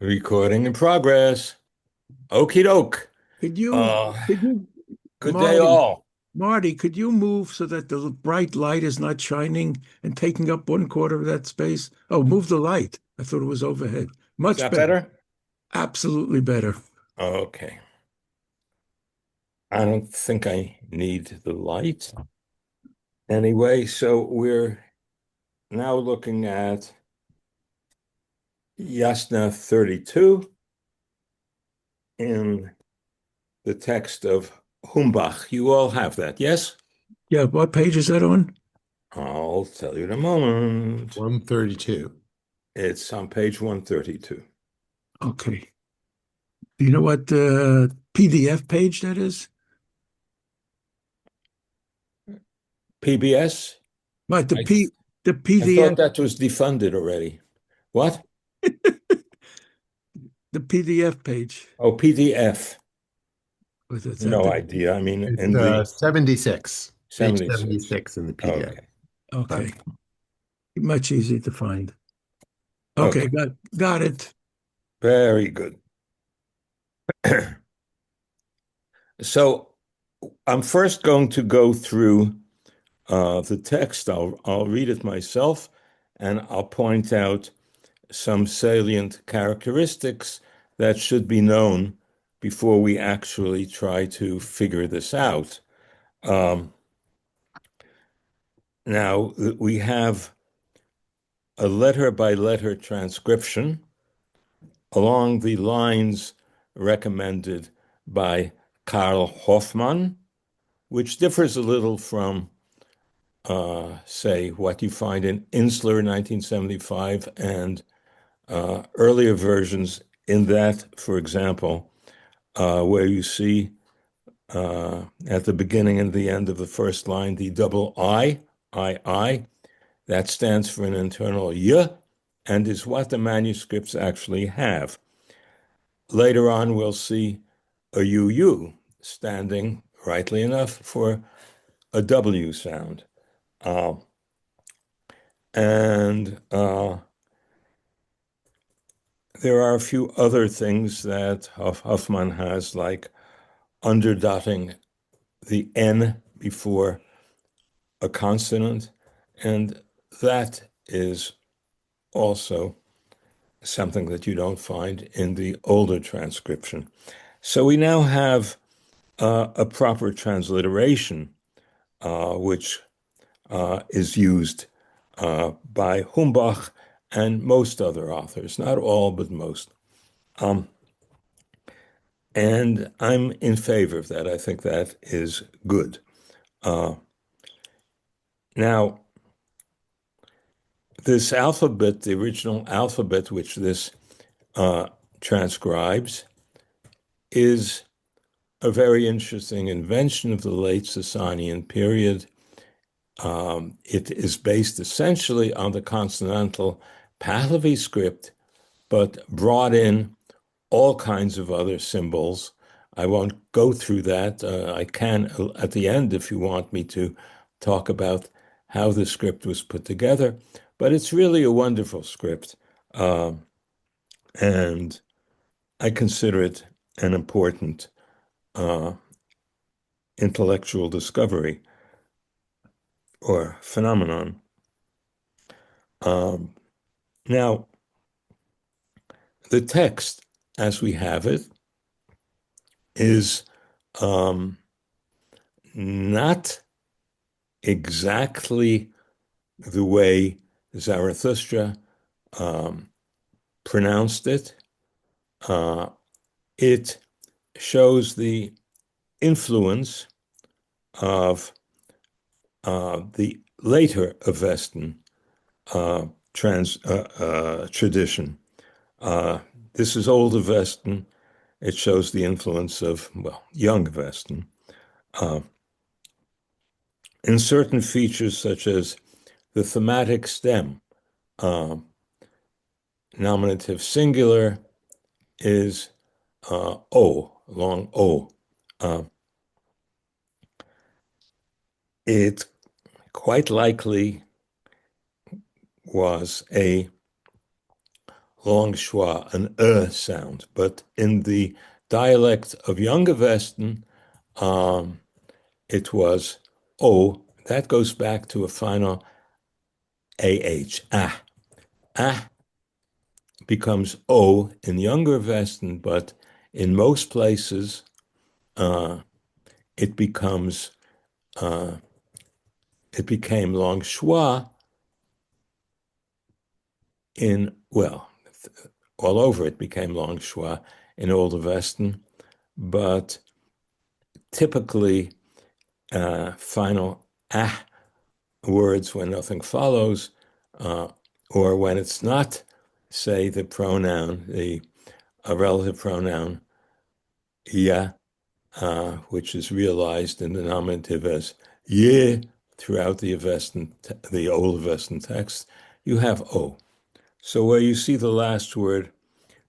Recording in progress. Okie doke. Could you, Uh, could you, Good day Marty, all. Marty, could you move so that the bright light is not shining and taking up one quarter of that space? Oh, move the light. I thought it was overhead. Is Much that better. better? Absolutely better. Okay. I don't think I need the light. Anyway, so we're now looking at Yasna 32 in the text of Humbach. You all have that, yes? Yeah, what page is that on? I'll tell you in a moment. 132. It's on page 132. Okay. Do you know what PDF page that is? PBS? Right, I, the I thought PDF that was defunded already. What? the PDF page. Oh, PDF. Is that No the idea. I mean, It's in the 76, page 76. 76 in the PDF. Okay. okay. Much easier to find. Okay, Okay. got it. Very good. So I'm first going to go through the text. I'll read it myself, and I'll point out some salient characteristics that should be known before we actually try to figure this out. Um, Now, we have a letter by letter transcription along the lines recommended by Karl Hoffmann, which differs a little from, say, what you find in Insler 1975 and earlier versions in that, for example, where you see at the beginning and the end of the first line the double I, that stands for an internal y, and is what the manuscripts actually have. Later on, we'll see a UU standing, rightly enough, for a W sound. Uh, and There are a few other things that Huffman has, like underdotting the N before a consonant, and that is also something that you don't find in the older transcription. So we now have a proper transliteration, which is used by Humbach and most other authors, not all, but most. Um, and I'm in favor of that. I think that is good. Uh, Now, this alphabet, the original alphabet which this uh, transcribes, is a very interesting invention of the late Sasanian period. It is based essentially on the consonantal Pahlavi script, but brought in all kinds of other symbols. I won't go through that. I can at the end if you want me to talk about how the script was put together. But it's really a wonderful script, and I consider it an important uh, intellectual discovery or phenomenon. Um, Now, the text as we have it is um, not exactly the way Zarathustra um, pronounced it. Uh, it shows the influence of the later Avestan tradition. Uh, this is Old Avestan. It shows the influence of, well, Young Avestan uh, in certain features such as the thematic stem. Uh, Nominative singular is O, long O. Uh, it quite likely was a long schwa, an sound. But in the dialect of Younger Western, it was O. That goes back to a final AH, ah. Ah becomes O in Younger Western, but in most places, it becomes, it became long schwa well, all over it became long schwa in Older Western, but typically final ah words when nothing follows, or when it's not, say, the pronoun, a relative pronoun, ya, which is realized in the nominative as ye throughout the Old Western text, you have o. So where you see the last word,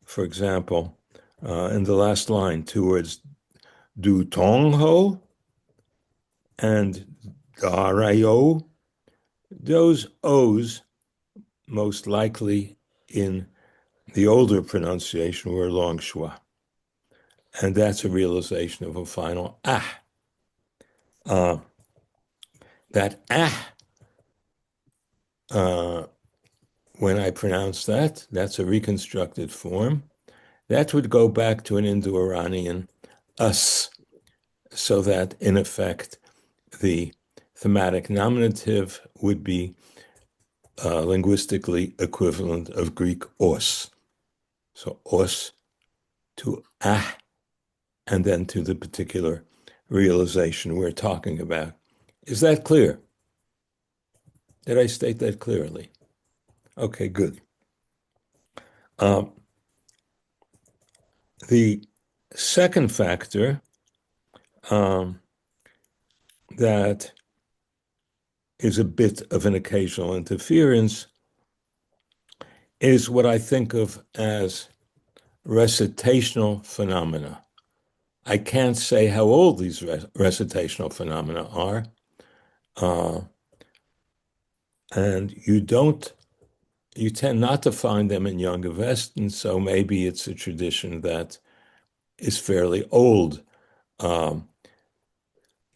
for example, in the last line, two words, du tong ho and darayo, those O's most likely in the older pronunciation were long schwa. And that's a realization of a final ah. That ah, when I pronounce that, that's a reconstructed form. That would go back to an Indo-Iranian us, so that in effect the thematic nominative would be linguistically equivalent of Greek os. So os to ah, and then to the particular realization we're talking about. Is that clear? Did I state that clearly? Okay, good. The second factor that is a bit of an occasional interference is what I think of as recitational phenomena. I can't say how old these recitational phenomena are, and you tend not to find them in Younger Western, so maybe it's a tradition that is fairly old.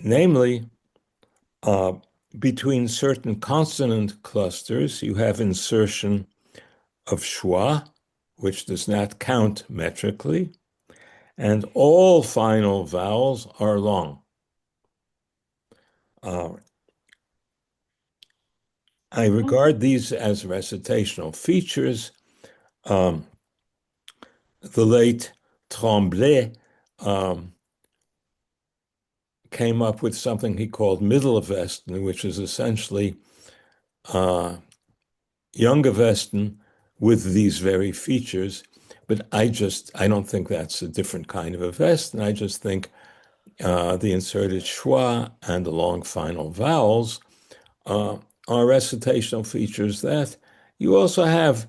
Namely, between certain consonant clusters, you have insertion of schwa, which does not count metrically, and all final vowels are long. I regard these as recitational features. The late Tremblay came up with something he called Middle Western, which is essentially Younger Western with these very features. But I don't think that's a different kind of a Western. I just think the inserted schwa and the long final vowels are recitational features that you also have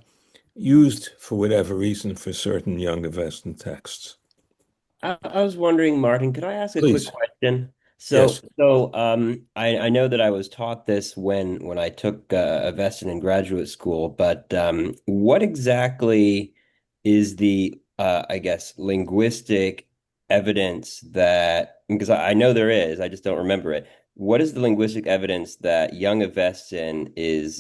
used for whatever reason for certain Younger Western texts. I was wondering, Martin, could I ask a quick Please. question? Yes. I know that I was taught this when I took a Western in graduate school, but what exactly is the I guess linguistic evidence that, because I know there is, I just don't remember it. What is the linguistic evidence that Young Avestan is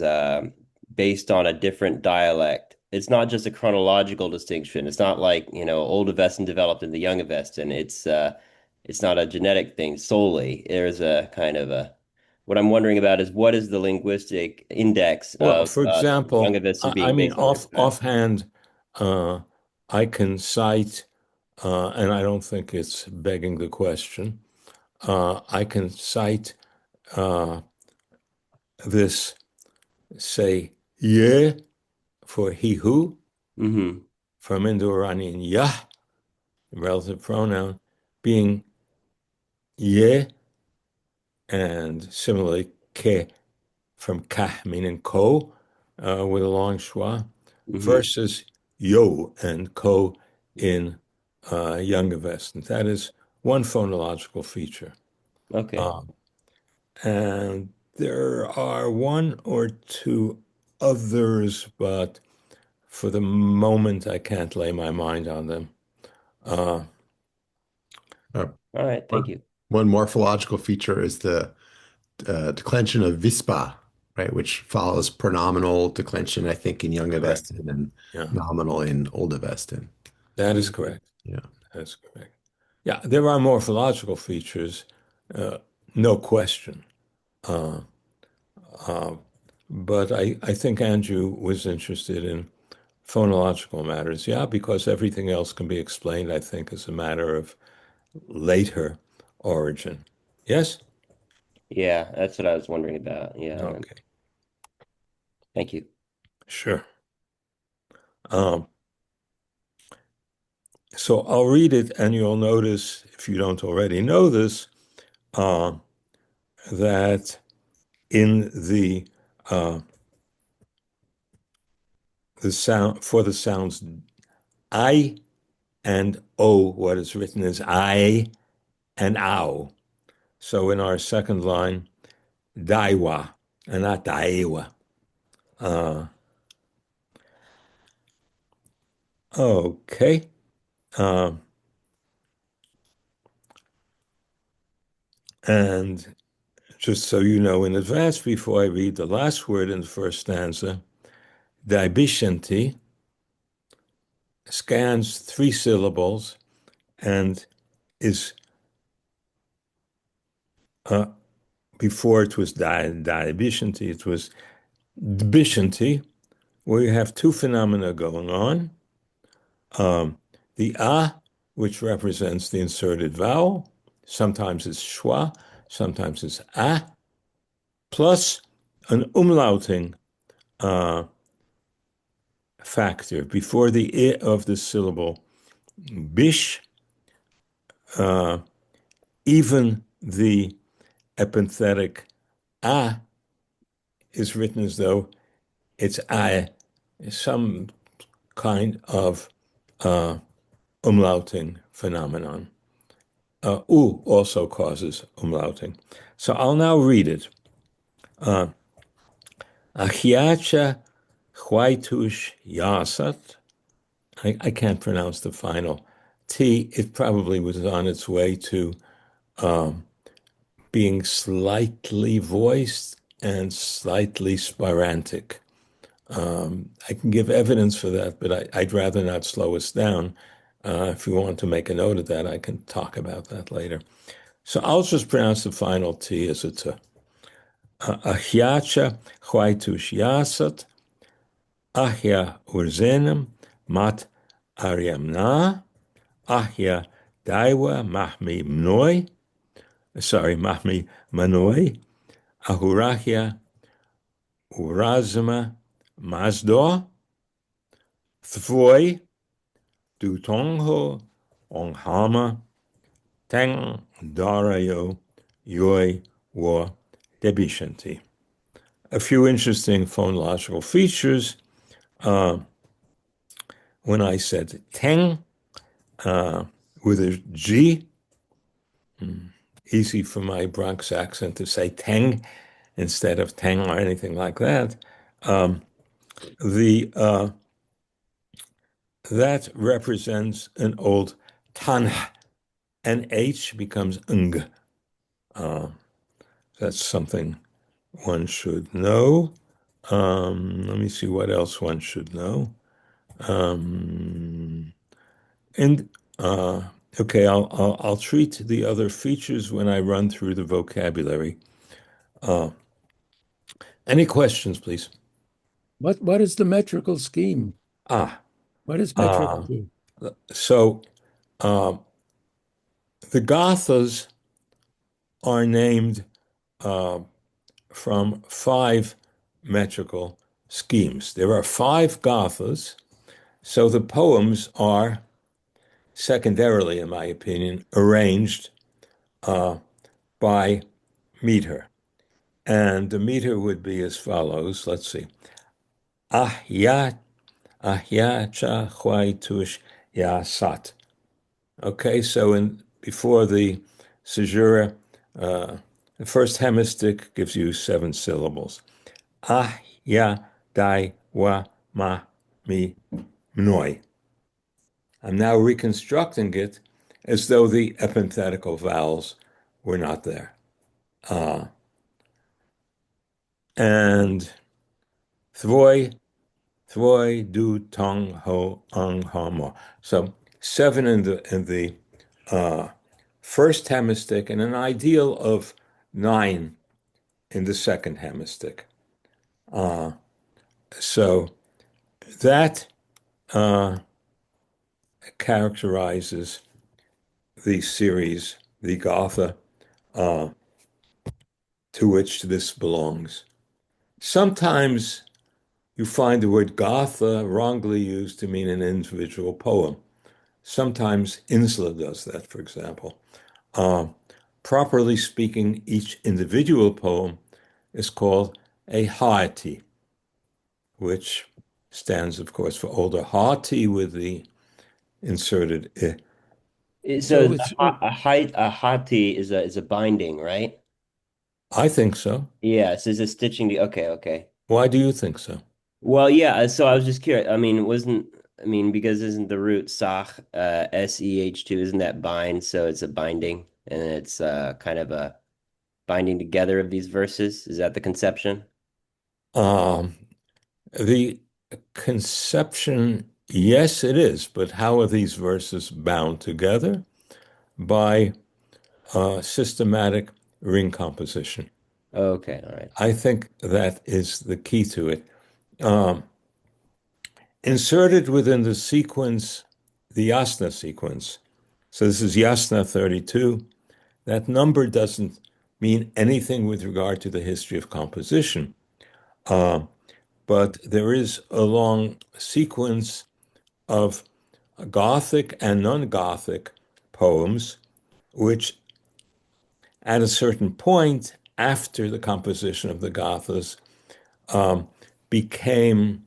based on a different dialect? It's not just a chronological distinction. It's not like, Old Avestan developed in the Young Avestan. It's not a genetic thing solely. There's a kind of a what I'm wondering about is what is the linguistic index Well, of for Young example, Avestan I being mean, based on this dialect? offhand, I can cite, and I don't think it's begging the question. I can cite this, say, ye for he who, Mm-hmm. from Indo-Iranian yah, relative pronoun, being ye, and similarly ke from kah, meaning ko, with a long schwa, Mm-hmm. versus yo and ko in Younger Western. That is one phonological feature. Okay. And there are one or two others, but for the moment, I can't lay my mind on them. All right, thank you. One morphological feature is the declension of vispa, right, which follows pronominal declension, I think, in Young Avestan and nominal in Old Avestan. That is correct. Yeah, that's correct. Yeah, there are morphological features, no question. But I think Andrew was interested in phonological matters. Yeah, because everything else can be explained, I think, as a matter of later origin. Yes? Yeah, that's what I was wondering about. Yeah. Okay. Thank you. Sure. So I'll read it, and you'll notice, if you don't already know this, that in the sound for the sounds I and O, what is written is I and ow. So in our second line, daiwa and not daiwa. Okay. And just so you know in advance, before I read the last word in the first stanza, daibishanti scans 3 syllables and is before it was daibishanti, it was dbishanti, where you have 2 phenomena going on. The a, which represents the inserted vowel, sometimes it's schwa, sometimes it's a, plus an umlauting factor before the I of the syllable bish. Even the epenthetic a is written as though it's a, some kind of umlauting phenomenon. U also causes umlauting. So I'll now read it. Achiacha huaitush yasat. I can't pronounce the final T. It probably was on its way to being slightly voiced and slightly spirantic. I can give evidence for that, but I'd rather not slow us down. If you want to make a note of that, I can talk about that later. So I'll just pronounce the final T as a T. Ahyacha huaitush yasat, ahya urzenem, mat aryamna, ahya daiwa mahmi mnoy, mahmi manoi, ahurahya urazma mazdo, thvoy dutongho onghama, tang darayo yoi wo debishanti. A few interesting phonological features. When I said teng with a G, easy for my Bronx accent to say teng instead of tang or anything like that. That represents an old tan, and H becomes ng. That's something one should know. Let me see what else one should know. Okay, I'll treat the other features when I run through the vocabulary. Any questions, please? What is the metrical scheme? What is metrical scheme? So the Gathas are named from 5 metrical schemes. There are 5 Gathas, so the poems are secondarily, in my opinion, arranged by meter. And the meter would be as follows. Let's see. Ahya cha huaitush yasat. Okay, so before the caesura, the first hemistich gives you 7 syllables. Ah, ya, dai, wa, ma, mi, mnoy. I'm now reconstructing it as though the epenthetical vowels were not there. And thvoy, thvoy, du, tong, ho, ung, homo. So 7 in the first hemistich and an ideal of 9 in the second hemistich. So that characterizes the series, the Gatha, to which this belongs. Sometimes you find the word Gatha wrongly used to mean an individual poem. Sometimes Insla does that, for example. Properly speaking, each individual poem is called a hati, which stands, of course, for older hati with the inserted I. So So it's a hati is a binding, right? I think so. Yeah, so it's a stitching the okay, okay. Why do you think so? Well, yeah, so I was just curious. I mean, because isn't the root sach SEH2, isn't that bind? So it's a binding and it's kind of a binding together of these verses. Is that the conception? Um, the conception, yes, it is, but how are these verses bound together? By systematic ring composition. Okay, all right. I think that is the key to it. Um, Inserted within the sequence, the Yasna sequence. So this is Yasna 32. That number doesn't mean anything with regard to the history of composition, but there is a long sequence of Gothic and non-Gothic poems, which at a certain point after the composition of the Gathas became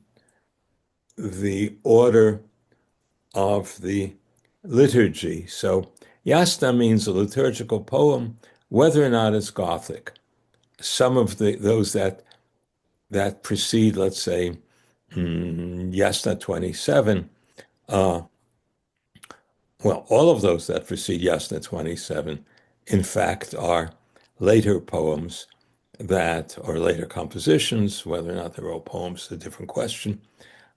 the order of the liturgy. So Yasna means a liturgical poem, whether or not it's Gothic. Some of those that precede, let's say, Yasna 27, well, all of those that precede Yasna 27, in fact, are later poems or later compositions, whether or not they're all poems is a different question,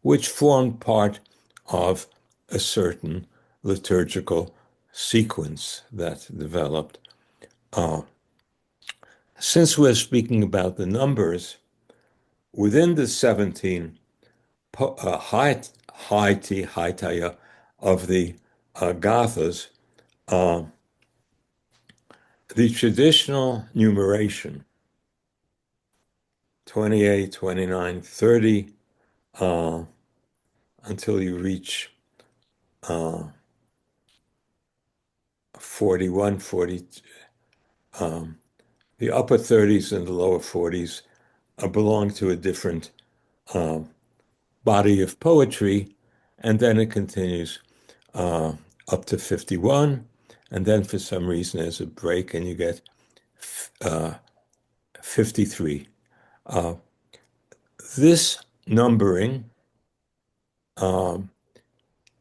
which formed part of a certain liturgical sequence that developed. Since we're speaking about the numbers, within the 17 Haitaya of the Gathas, the traditional numeration, 28, 29, 30, until you reach 41, 40, the upper 30s and the lower 40s belong to a different body of poetry, and then it continues up to 51, and then for some reason there's a break and you get 53. This numbering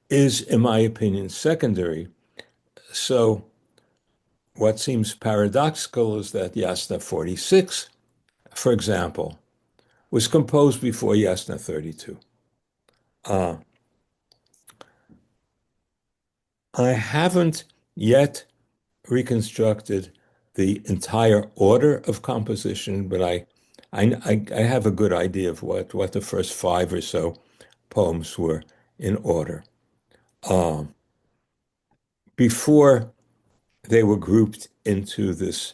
is, in my opinion, secondary. So what seems paradoxical is that Yasna 46, for example, was composed before Yasna 32. I haven't yet reconstructed the entire order of composition, but I have a good idea of what the first 5 or so poems were in order. Before they were grouped into this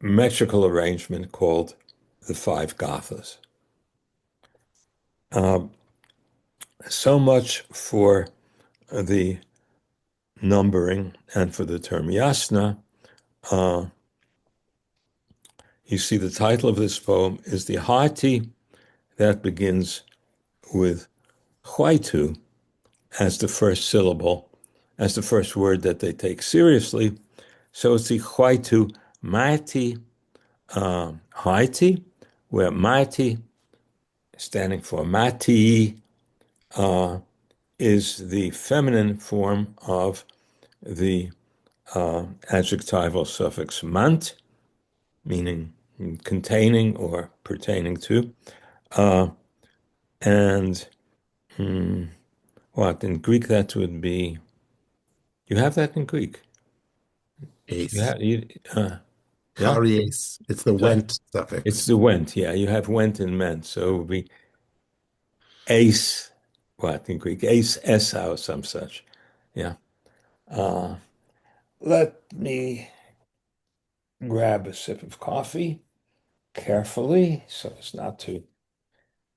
metrical arrangement called the 5 Gathas. So much for the numbering and for the term Yasna. You see the title of this poem is the Hati that begins with Huaitu as the first syllable, as the first word that they take seriously. So it's the Huaitu Mati Haiti, where Mati standing for Mati, is the feminine form of the adjectival suffix mant, meaning containing or pertaining to. And what in Greek that would be? You have that in Greek. You Ace. have yeah. Haries. It's the went suffix. It's the went. Yeah, you have went and meant. So it would be ace. What in Greek? Ace essa or some such. Yeah. Let me grab a sip of coffee carefully so as not to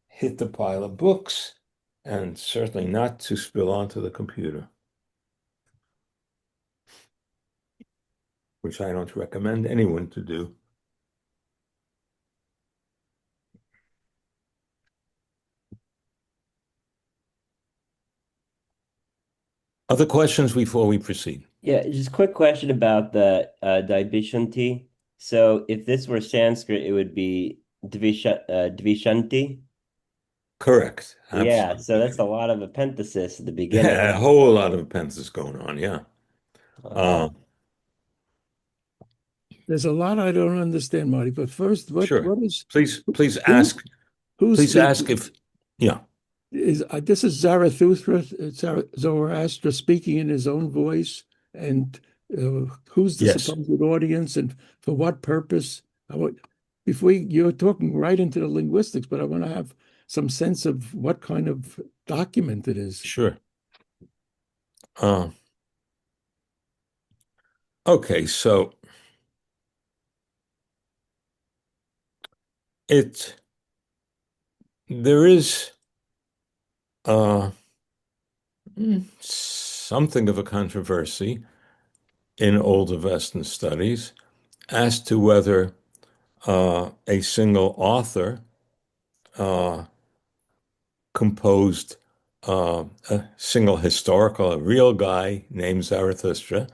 hit the pile of books and certainly not to spill onto the computer, which I don't recommend anyone to do. Other questions before we proceed? Yeah, just a quick question about the Dvashanti. So if this were Sanskrit, it would be Dvishanti. Correct. Yeah, so that's a Absolutely. lot of epenthesis at the beginning. Yeah, a whole lot of appendix going on. Yeah. Uh, There's a lot I don't understand, Marty. But first, Sure. what is Please who ask. who's Please ask speaking? if. Yeah. Is this is Zarathustra, Zoroaster speaking in his own voice, and who's the Yes. supposed audience, and for what purpose? Before you're talking right into the linguistics, but I want to have some sense of what kind of document it is. Sure. Okay. So there is something of a controversy in Old Western studies as to whether a single author composed a single historical, a real guy named Zarathustra.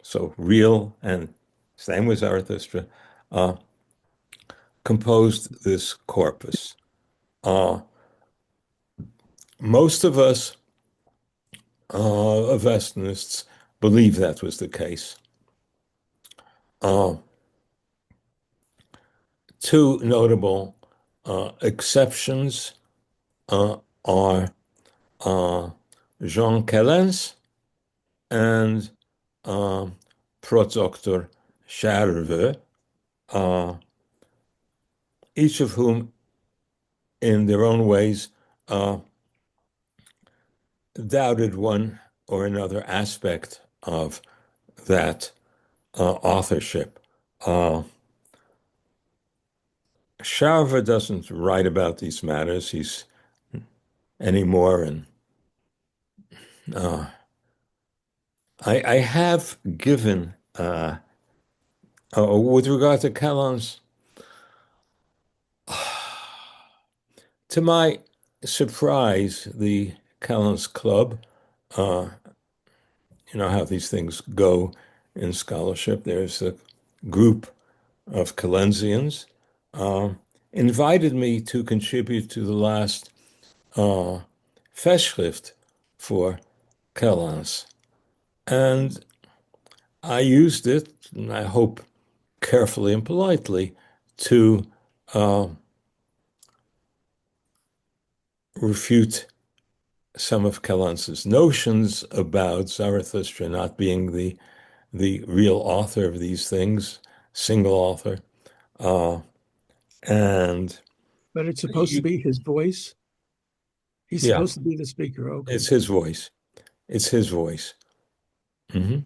So real and his name was Zarathustra, composed this corpus. Most of us Westonists believe that was the case. Two notable exceptions are Jean Kellens and Protzoktor Charve, each of whom, in their own ways, doubted one or another aspect of that authorship. Charve doesn't write about these matters anymore, and I have given, with regard to Kellens, to my surprise, the Kellens Club, you know how these things go in scholarship. There's a group of Kellensians, invited me to contribute to the last Festschrift for Kellens. And I used it, and I hope carefully and politely, to refute some of Kellens's notions about Zarathustra not being the real author of these things, single author. And But it's supposed to be his voice. He's yeah, supposed to be the speaker. Okay. it's his voice. It's his voice. And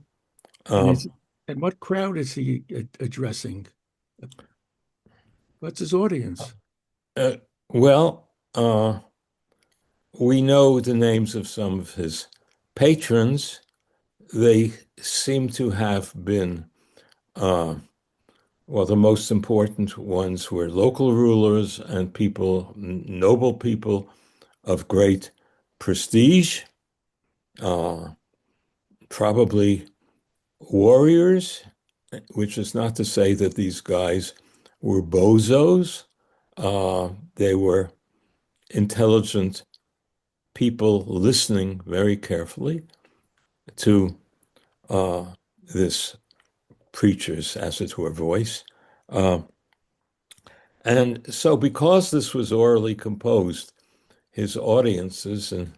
and what crowd is he addressing? What's his audience? Well, we know the names of some of his patrons. They seem to have been, well, the most important ones were local rulers and people, noble people of great prestige, probably warriors, which is not to say that these guys were bozos. They were intelligent people listening very carefully to this preacher's, as it were, voice. And so because this was orally composed, his audiences, and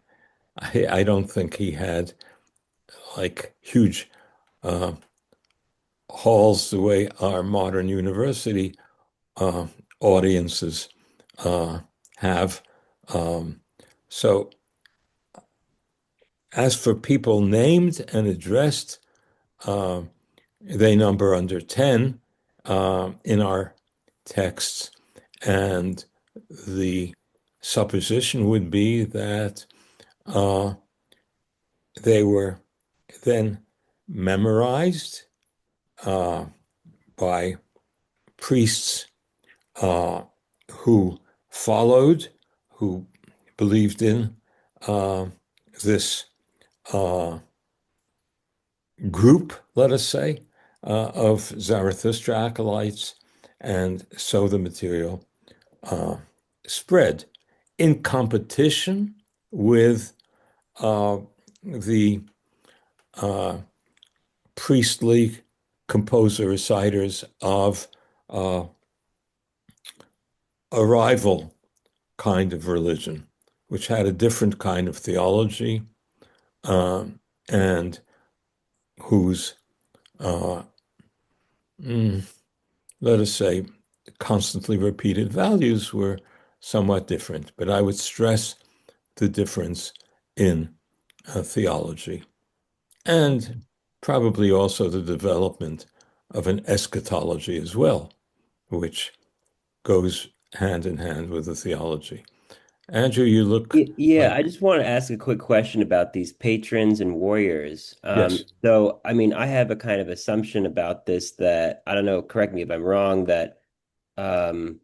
I don't think he had like huge halls the way our modern university audiences have. So as for people named and addressed, they number under 10 in our texts. And the supposition would be that they were then memorized by priests who followed, who believed in this group, let us say, of Zarathustra acolytes, and so the material spread in competition with the priestly composer-reciters of a rival kind of religion, which had a different kind of theology and whose, let us say, constantly repeated values were somewhat different. But I would stress the difference in theology and probably also the development of an eschatology as well, which goes hand in hand with the theology. Andrew, you look Yeah, like, I just want to ask a quick question about these patrons and warriors. yes, So, I mean, I have a kind of assumption about this that, I don't know, correct me if I'm wrong, that um,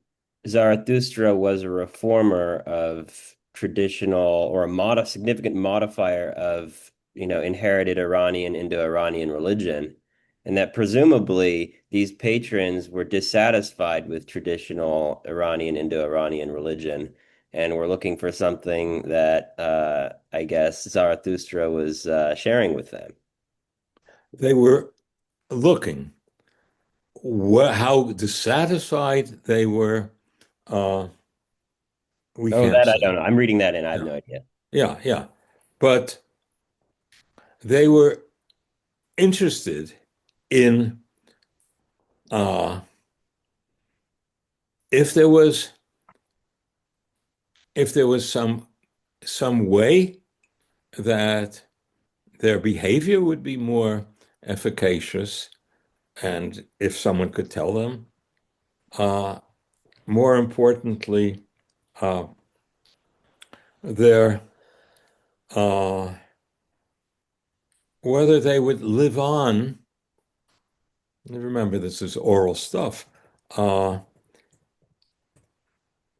Zarathustra was a reformer of traditional or a significant modifier of, inherited Iranian Indo-Iranian religion, and that presumably these patrons were dissatisfied with traditional Iranian Indo-Iranian religion and were looking for something that I guess Zarathustra was sharing with them. they were looking how dissatisfied they were. Uh, we Oh, can't that I say. don't know. I'm reading that and I have Yeah, no idea. yeah, yeah. But they were interested in uh, if there was some way that their behavior would be more efficacious, and if someone could tell them, uh, more importantly, uh, their whether they would live on. Remember, this is oral stuff.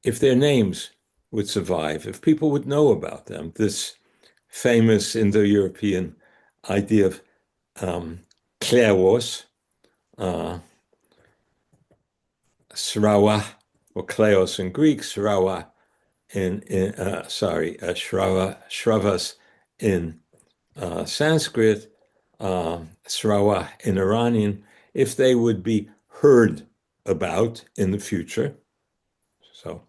If their names would survive, if people would know about them, this famous Indo-European idea of kleros, srawa, or kleos in Greek, srawa shravas in Sanskrit, srawa in Iranian, if they would be heard about in the future. So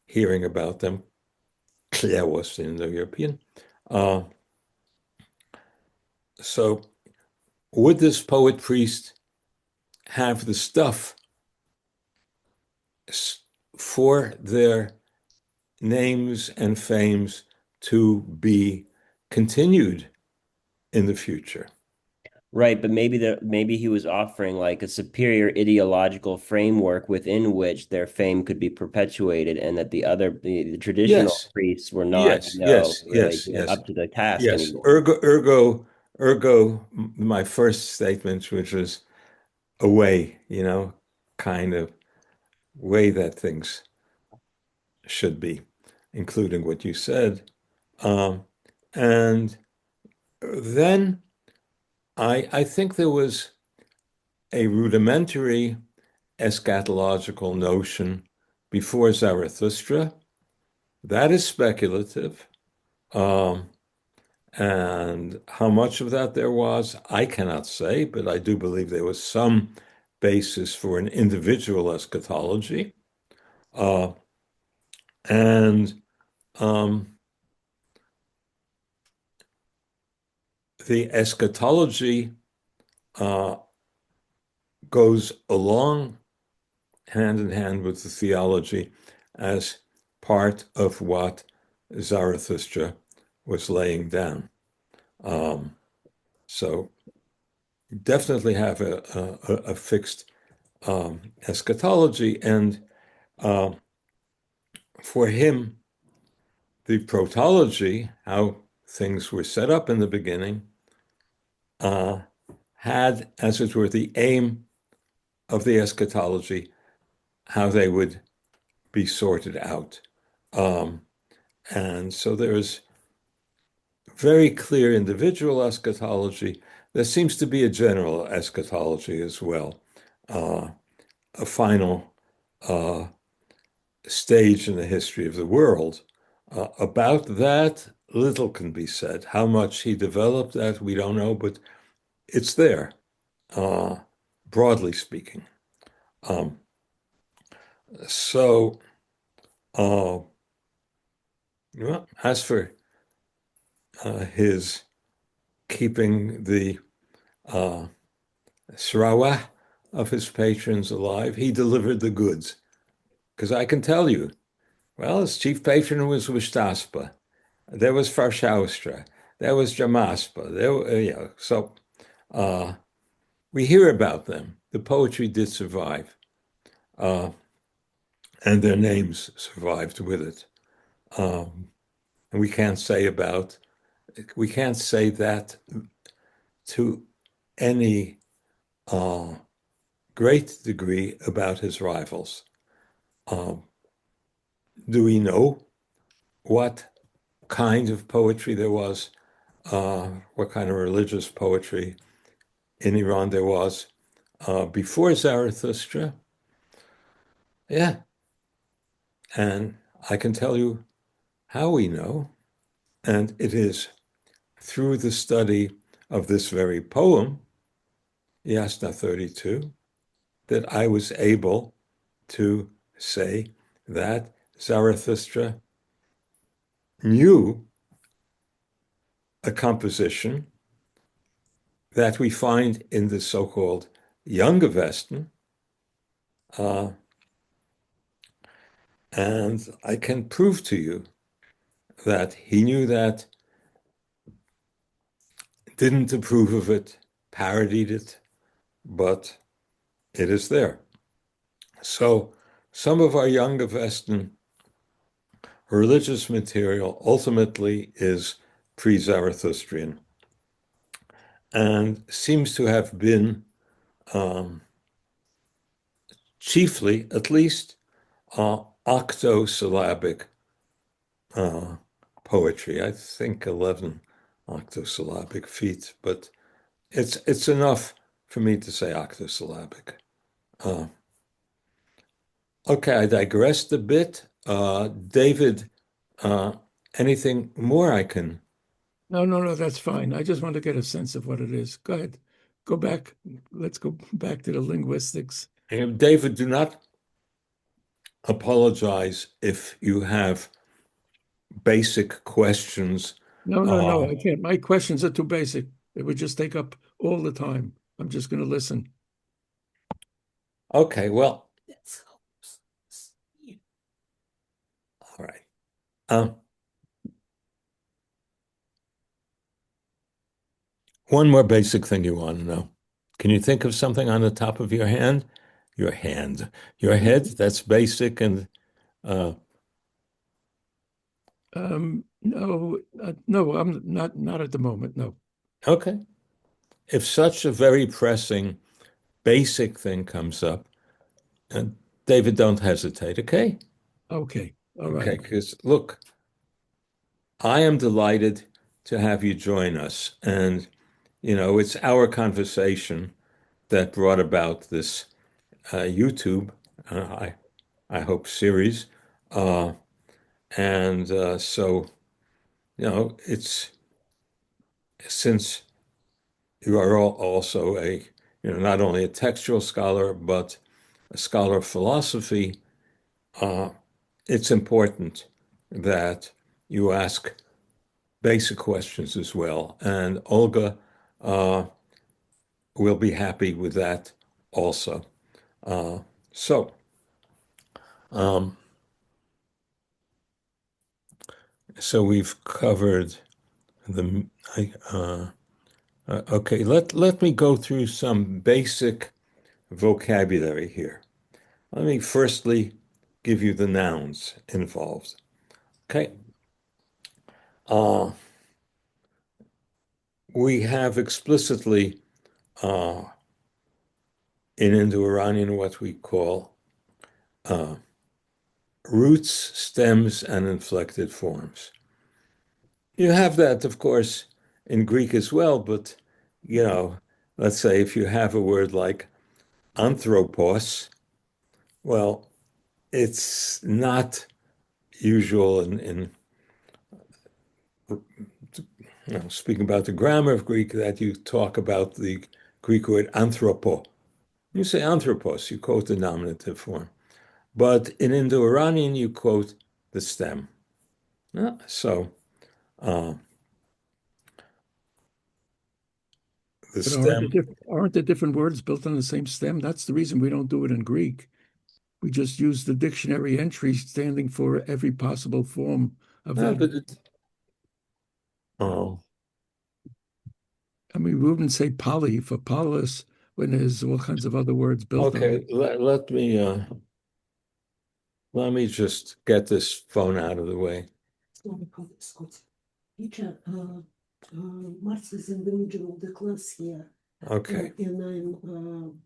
hearing about them, kleros in the European. So would this poet priest have the stuff for their names and fames to be continued in the future? Right, but maybe he was offering like a superior ideological framework within which their fame could be perpetuated, and that the traditional Yes, priests were not, yes, yes, really yes, yes, up to the task yes. anymore. Ergo, my first statement, which was a way, kind of way that things should be, including what you said. And then I think there was a rudimentary eschatological notion before Zarathustra. That is speculative. And how much of that there was, I cannot say, but I do believe there was some basis for an individual eschatology. And the eschatology goes along hand in hand with the theology as part of what Zarathustra was laying down. So definitely have a fixed eschatology, and for him, the protology, how things were set up in the beginning, had, as it were, the aim of the eschatology, how they would be sorted out. And so there's very clear individual eschatology. There seems to be a general eschatology as well, a final stage in the history of the world. About that, little can be said. How much he developed that, we don't know, but it's there, broadly speaking. So, as for his keeping the srawa of his patrons alive, he delivered the goods. Because I can tell you, well, his chief patron was Wishtaspa. There was Farshaustra. There was Jamaspa. So we hear about them. The poetry did survive. And their names survived with it. And we can't say that to any great degree about his rivals. Do we know what kind of poetry there was, what kind of religious poetry in Iran there was before Zarathustra? Yeah. And I can tell you how we know, and it is through the study of this very poem, Yasna 32, that I was able to say that Zarathustra knew a composition that we find in the so-called Younger Westen, and I can prove to you that he knew that, didn't approve of it, parodied it, but it is there. So some of our Younger Westen religious material ultimately is pre-Zarathustrian and seems to have been chiefly, at least, octosyllabic poetry. I think 11 octosyllabic feet, but it's enough for me to say octosyllabic. Okay, I digressed a bit. David, anything more I can? No, that's fine. I just want to get a sense of what it is. Go ahead. Go back. Let's go back to the linguistics. David, do not apologize if you have basic questions. No, I can't. My questions are too basic. It would just take up all the time. I'm just going to listen. Okay, well, all right. One more basic thing you want to know. Can you think of something on the top of your hand? Your head, that's basic and no, I'm not at the moment. No. okay. If such a very pressing, basic thing comes up, and David, don't hesitate, okay? Okay. All Okay, right. because look, I am delighted to have you join us. And, it's our conversation that brought about this YouTube. I hope, series. And so, it's since you are also not only a textual scholar, but a scholar of philosophy, it's important that you ask basic questions as well. And Olga will be happy with that also. So, um, so we've covered the. Okay, let me go through some basic vocabulary here. Let me firstly give you the nouns involved. Okay. We have explicitly in Indo-Iranian what we call roots, stems, and inflected forms. You have that, of course, in Greek as well, but, let's say if you have a word like anthropos, well, it's not usual in speaking about the grammar of Greek that you talk about the Greek word anthropo. You say anthropos, you quote the nominative form. But in Indo-Iranian, you quote the stem. So the But aren't stem. the different words built on the same stem? That's the reason we don't do it in Greek. We just use the dictionary entry standing for every possible form of No, that. but oh, I mean, we wouldn't say poly for polis when there's all kinds of other words built on okay. it. Let me just get this phone out of the way. Teacher, Marx is in the middle of the class here. Okay. And I'm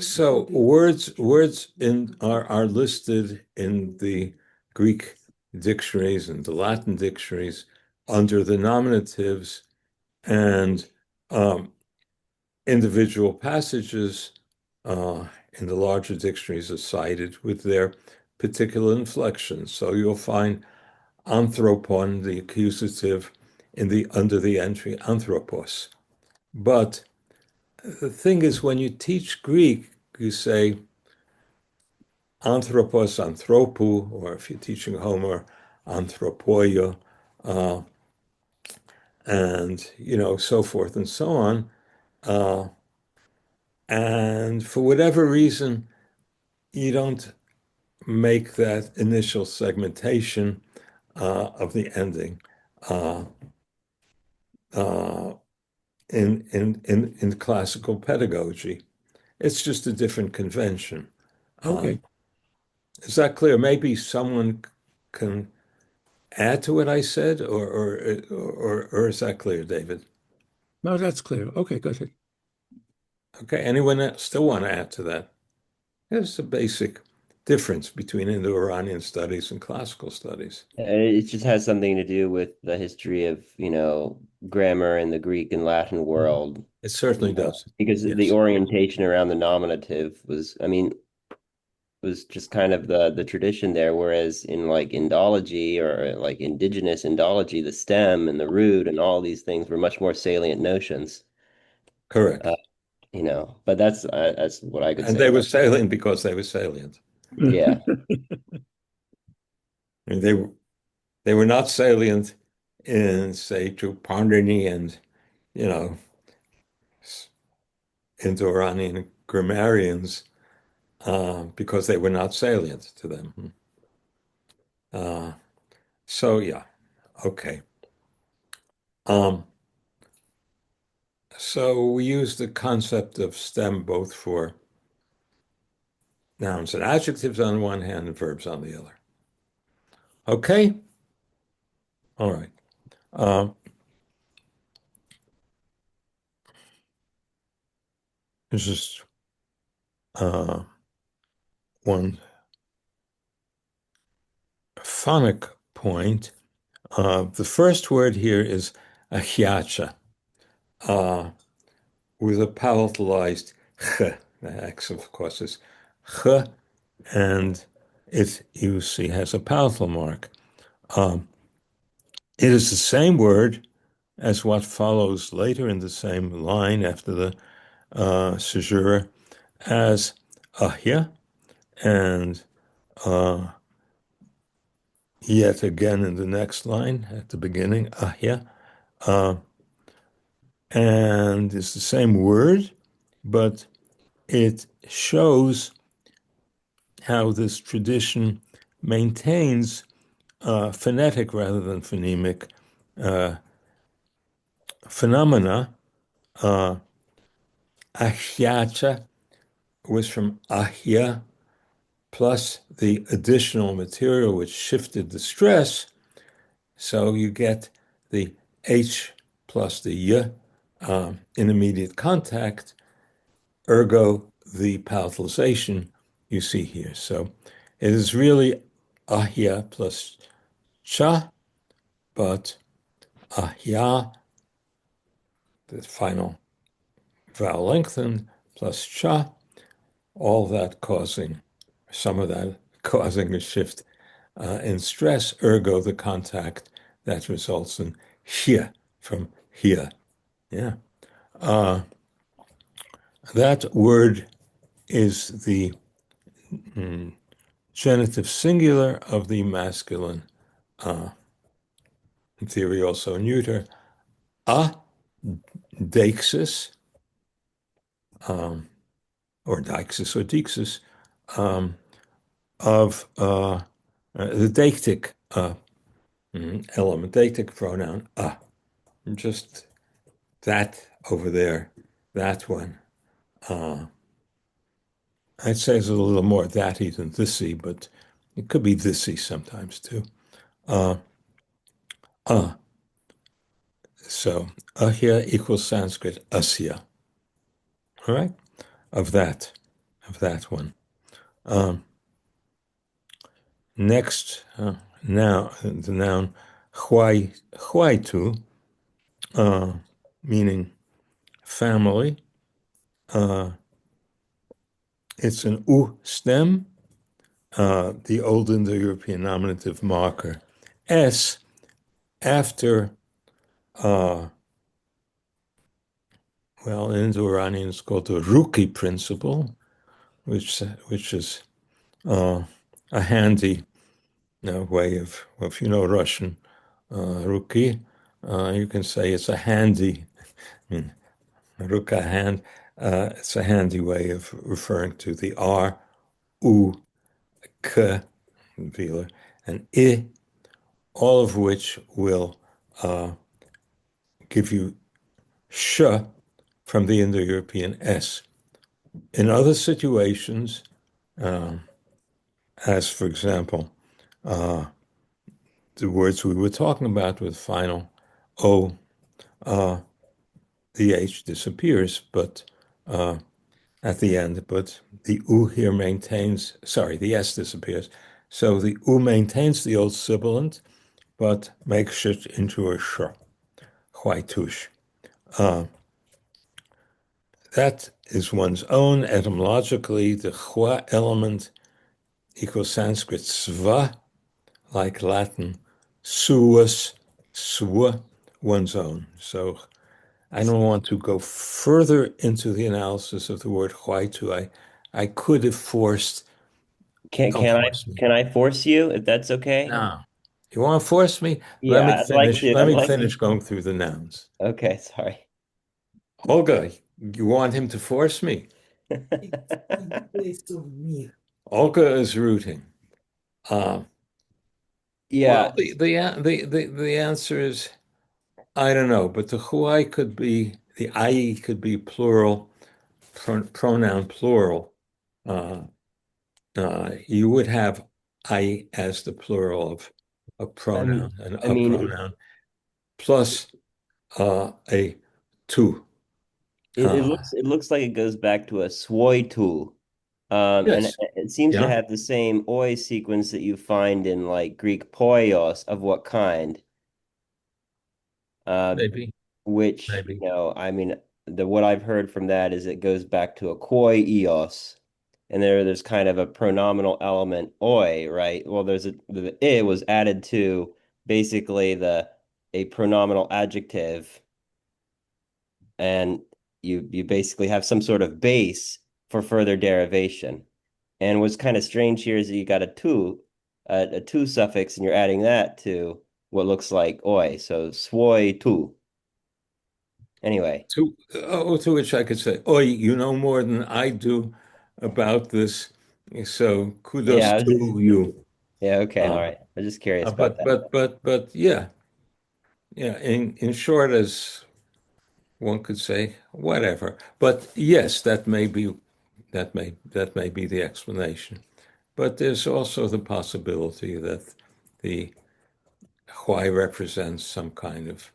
So words are listed in the Greek dictionaries and the Latin dictionaries under the nominatives, and individual passages in the larger dictionaries are cited with their particular inflections. So you'll find anthropon, the accusative, under the entry anthropos. But the thing is, when you teach Greek, you say anthropos, anthropou, or if you're teaching Homer, anthropoia, and so forth and so on. And for whatever reason, you don't make that initial segmentation of the ending in classical pedagogy. It's just a different convention. Okay. Is that clear? Maybe someone can add to what I said, or is that clear, David? No, that's clear. Okay, go ahead. Okay, anyone still want to add to that? There's a basic difference between Indo-Iranian studies and classical studies. It just has something to do with the history of, grammar in the Greek and Latin world, It certainly does. because the Yes, orientation around the nominative was just kind of the tradition there, whereas in like Indology or like indigenous Indology, the stem and the root and all these things were much more salient notions. correct. Uh, but that's what I could And say they were about salient because they were salient. Yeah. I mean, they were not salient in, say, to Pandini and, you know, Indo-Iranian grammarians because they were not salient to them. Uh, so, yeah, okay. So we use the concept of stem both for nouns and adjectives on one hand and verbs on the other. Okay? All right. There's just one phonic point. The first word here is achiacha, with a palatalized ch. The accent, of course, is ch, and you see, has a palatal mark. It is the same word as what follows later in the same line after the caesura as ahya, and yet again in the next line at the beginning, ahya. And it's the same word, but it shows how this tradition maintains phonetic rather than phonemic phenomena. Ahyacha was from ahya plus the additional material which shifted the stress. So you get the H plus the Y in immediate contact, ergo the palatalization you see here. So it is really ahya plus cha, but ahya, the final vowel lengthened, plus cha, all that causing, some of that causing a shift in stress, ergo the contact that results in here from here. Yeah. That word is the genitive singular of the masculine, in theory also neuter, a deixis, or deixis or deixis, of the deictic element, deictic pronoun a. Just that over there, that one. I'd say it's a little more thaty than thisy, but it could be thisy sometimes too. So ahya equals Sanskrit asya. All right, of that one. Next, now the noun huaitu, meaning family. It's an u stem, the Old Indo-European nominative marker s after, well, in Indo-Iranian it's called the Ruki principle, which is a handy way of, well, if you know Russian, Ruki, you can say it's a handy, I mean, Ruka hand, it's a handy way of referring to the R, U, K, velar, and I, all of which will give you sh from the Indo-European S. In other situations, as for example, the words we were talking about with final O, the H disappears, but at the end, but the U here maintains, sorry, the S disappears. So the U maintains the old sibilant, but makes it into a sh, huaitush. That is one's own etymologically. The hua element equals Sanskrit sva, like Latin suus, swa, one's own. So I don't want to go further into the analysis of the word huaitu. I could have forced. Can Don't can I force me. can I force you if that's okay? No. You want to force me? Let me Yeah, I'd like finish. to. Let I'd me like finish to. going through the nouns. Okay, sorry. Olga, you want him to force me? In place of me. Olga is rooting. Uh, Yeah, well, the answer is I don't know, but the huai could be the I could be plural, pronoun plural. Uh, you would have I as the plural of a I pronoun, mean, and I a mean, pronoun plus a tu. it looks like it goes back to a soy tool. And Yes, it seems to yeah, have the same oi sequence that you find in like Greek poios of what kind? Uh, maybe, which, maybe. I mean, the what I've heard from that is it goes back to a koi eos. and there's kind of a pronominal element oi, right? Well, the I was added to basically the a pronominal adjective, and you basically have some sort of base for further derivation. And what's kind of strange here is that you got a tu suffix, and you're adding that to what looks like oi. So swoi tu. Anyway, To which I could say, "Oh, you know more than I do about this, so kudos yeah, to you." yeah, okay, all Uh, right. I'm just curious about but that. yeah, yeah. In short, as one could say, whatever. But yes, that may be the explanation. But there's also the possibility that the why represents some kind of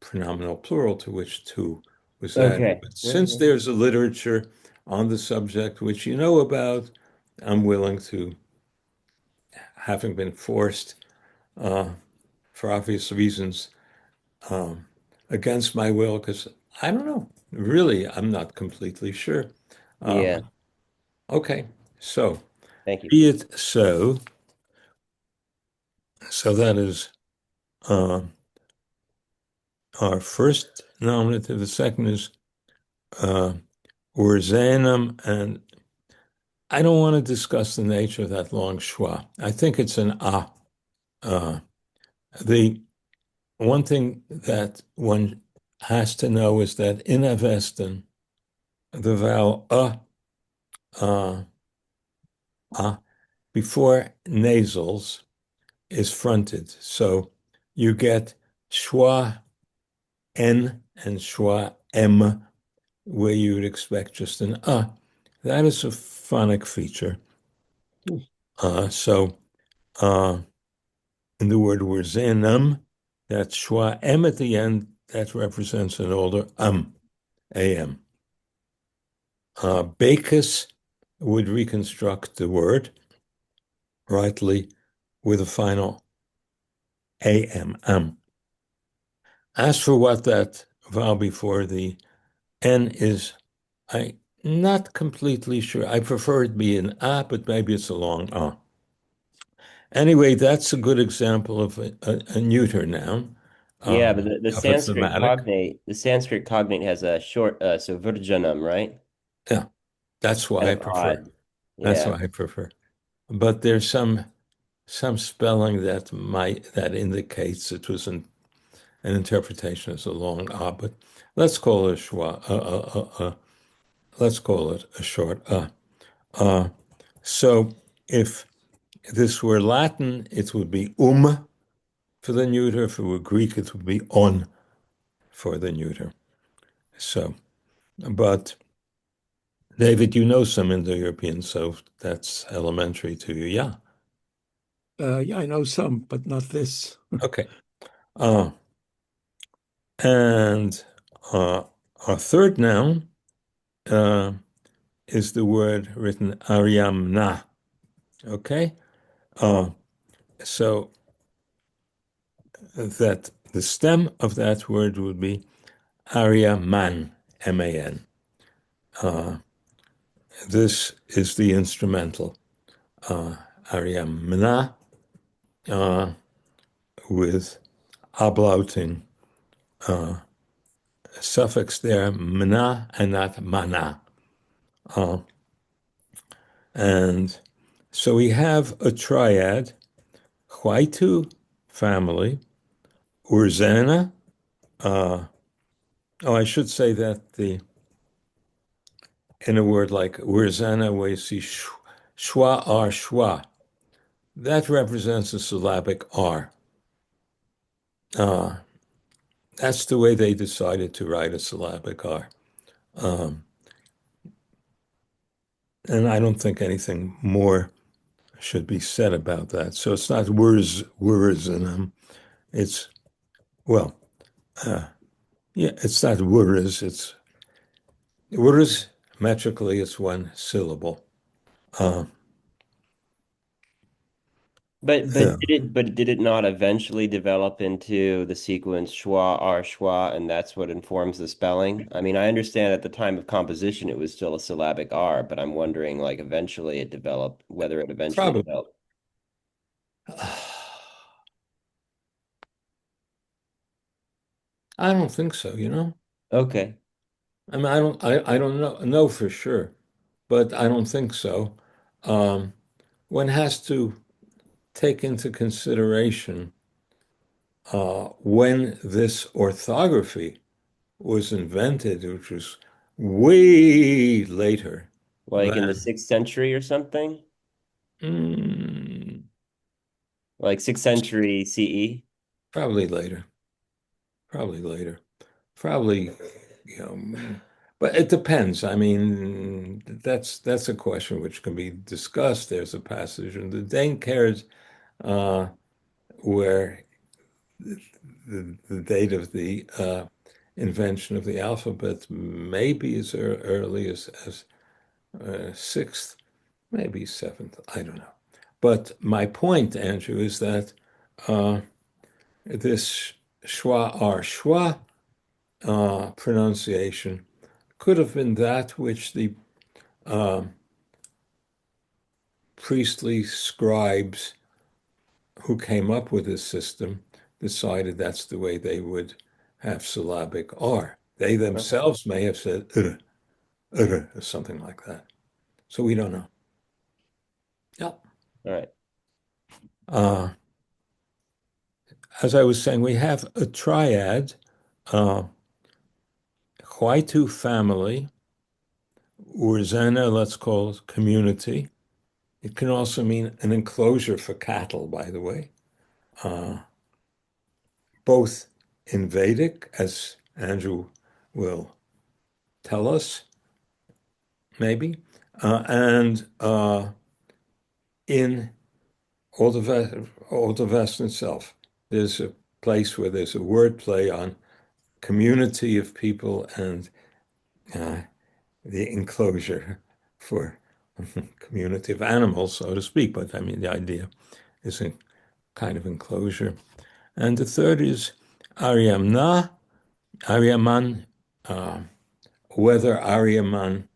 pronominal plural to which two was added. Okay. But since Okay. there's a literature on the subject which you know about, I'm willing to, having been forced uh, for obvious reasons um, against my will, because I don't know. Really, I'm not completely sure. Yeah. Okay, so Thank you. be it so. So that is uh, our first nominative. The second is uh, Urzanum, and I don't want to discuss the nature of that long schwa. I think it's an ah. Uh, the one thing that one has to know is that in Avestan, the vowel uh, ah, before nasals is fronted. So you get schwa n and schwa m, where you would expect just an That is a phonic feature. So in the word Wurzenum, that schwa m at the end, that represents an older am. Bacchus would reconstruct the word rightly with a final am. As for what that vowel before the n is, I'm not completely sure. I prefer it be an but maybe it's a long ah. Anyway, that's a good example of a neuter noun, Yeah, but the of a Sanskrit thematic. cognate, the Sanskrit cognate has a short so virjanam, right? Yeah, that's why Kind I of prefer. odd. That's Yeah. why I prefer. But there's some spelling that indicates it was an interpretation as a long ah. But let's call it a schwa. Let's call it a short ah. So if this were Latin, it would be for the neuter. If it were Greek, it would be on for the neuter. So, but David, you know some Indo-European, so that's elementary to you. Yeah. Yeah, I know some, but not this. Okay. And our third noun is the word written Aryamna. Okay. So that the stem of that word would be Aryaman, M-A-N. This is the instrumental Aryamna with ablauting suffix there, mna and not mana. And so we have a triad, Huaytu family, Urzana. I should say that in a word like Urzana, where you see schwa ar schwa, that represents a syllabic R. That's the way they decided to write a syllabic R. And I don't think anything more should be said about that. So it's not words in them. It's, well, yeah, it's not words. It's words metrically, it's one syllable. But did it not eventually develop into the sequence schwa r schwa, and that's what informs the spelling? I mean, I understand at the time of composition it was still a syllabic R, but I'm wondering like eventually it developed, whether it eventually Probably. developed. I don't think so, you know? Okay. I mean, I don't know for sure, but I don't think so. Um, One has to take into consideration when this orthography was invented, which was way later Like in the than 6th century or something? mm, Like 6th century CE? probably later, probably later, probably, you know, but it depends. I mean, that's a question which can be discussed. There's a passage in the Dane Cares where the date of the invention of the alphabet maybe as early as sixth, maybe seventh. I don't know. But my point, Andrew, is that uh, this schwa ar schwa pronunciation could have been that which the uh, priestly scribes who came up with this system decided that's the way they would have syllabic R. They Okay. themselves may have said or something like that. So we don't know. Yeah. All right. Uh, as I was saying, we have a triad, uh, Huaytu family, Urzena, let's call it community. It can also mean an enclosure for cattle, by the way, uh, both in Vedic, as Andrew will tell us, maybe, and in Old West itself. There's a place where there's a word play on community of people and uh, the enclosure for community of animals, so to speak. But I mean, the idea is a kind of enclosure. And the third is Aryamna, Aryaman, uh, whether Aryaman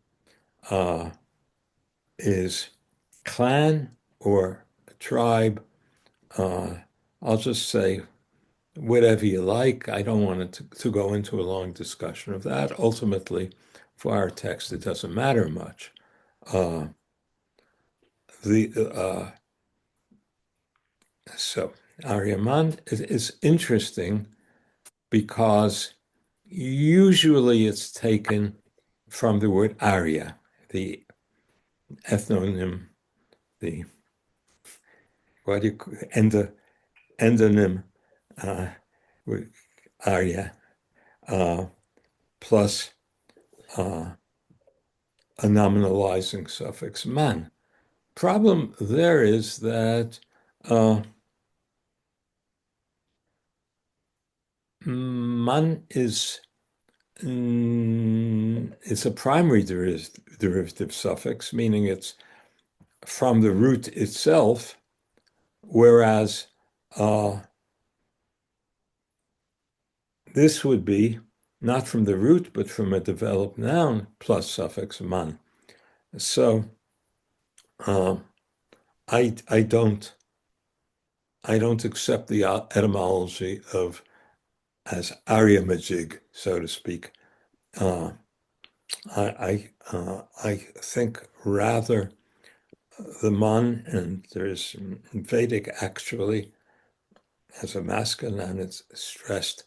is clan or tribe. Uh, I'll just say whatever you like. I don't want it to go into a long discussion of that. Ultimately, for our text, it doesn't matter much. Uh, the So Aryaman is interesting because usually it's taken from the word Arya, the ethnonym, the what do you endonym uh, Arya plus a nominalizing suffix man. Problem there is that man is it's a primary derivative suffix, meaning it's from the root itself, whereas this would be not from the root, but from a developed noun plus suffix man. So I don't accept the etymology of as Aryamajig, so to speak. I think rather the man, and there's Vedic actually as a masculine, and it's stressed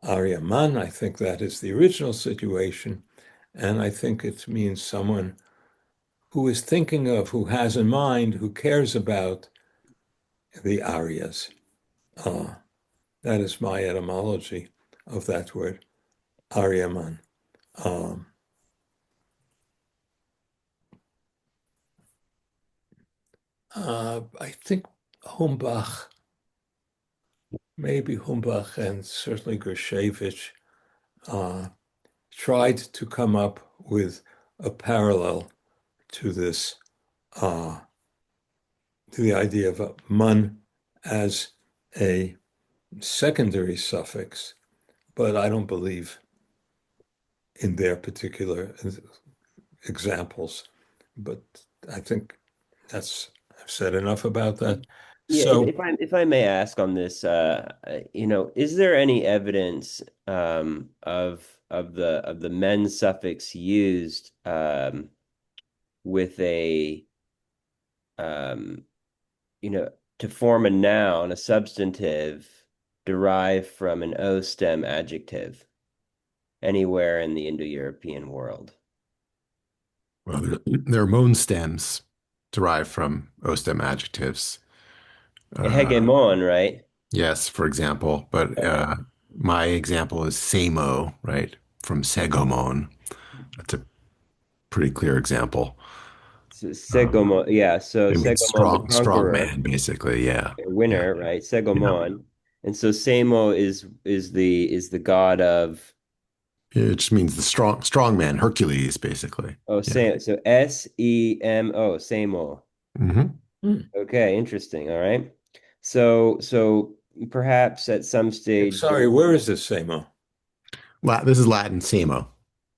Aryaman. I think that is the original situation, and I think it means someone who is thinking of, who has in mind, who cares about the Aryas. That is my etymology of that word, Aryaman. I think Humbach, maybe Humbach and certainly Gershevich tried to come up with a parallel to this, to the idea of a man as a secondary suffix, but I don't believe in their particular examples. But I think I've said enough about that. Yeah, So, if I may ask on this, is there any evidence of the men suffix used with a um, you know, to form a noun, a substantive derived from an O stem adjective anywhere in the Indo-European world? Well, there are moan stems derived from O stem adjectives. Hegemon, right? Yes, for example, but All right. my example is Samo, right, from Segomon. That's a pretty clear example. So Segomon, yeah. So It means Segomon the strong conqueror, man, basically. Yeah, yeah, winner, right? yeah. Segomon, and so Samo is the god of It just means the strong man, Hercules, basically. Yeah. So Semo, Samo. hmm Okay, interesting. All right. So perhaps at some stage sorry, during where is this, Samo? This is Latin Samo.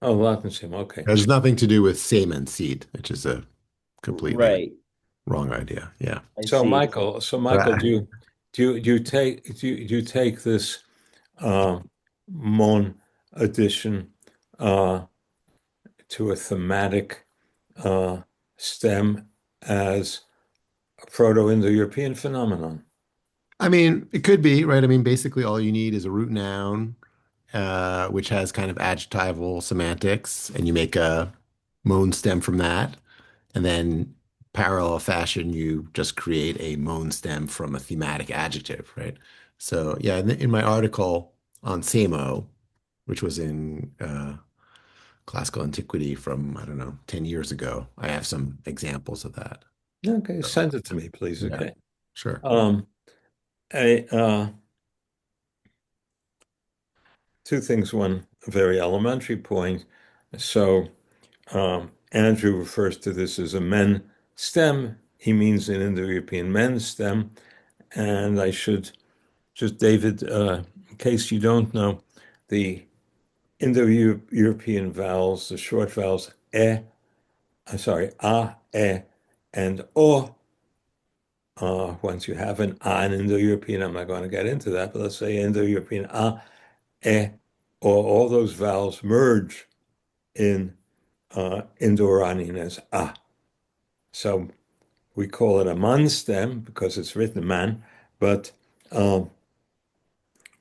Oh, Latin Samo. Okay. It has nothing to do with semen seed, which is a completely right, wrong idea. Yeah. I So, see. Michael, do you take this Mon addition uh, to a thematic stem as a Proto-Indo-European phenomenon? I mean, it could be, right? I mean, basically all you need is a root noun, which has kind of adjectival semantics, and you make a moan stem from that. And then parallel fashion, you just create a moan stem from a thematic adjective, right? So yeah, in my article on Samo, which was in classical antiquity from, I don't know, 10 years ago, I have some examples of that. Okay, So, send it to me, please. yeah, Okay. sure. A, two things. One, a very elementary point. So Andrew refers to this as a men stem. He means an Indo-European men stem. And I should just, David, in case you don't know, the Indo-European vowels, the short vowels, a, e, and o. Once you have an a in Indo-European, I'm not going to get into that, but let's say Indo-European a, e, or all those vowels merge in Indo-Iranian as a. So we call it a man stem because it's written man, but in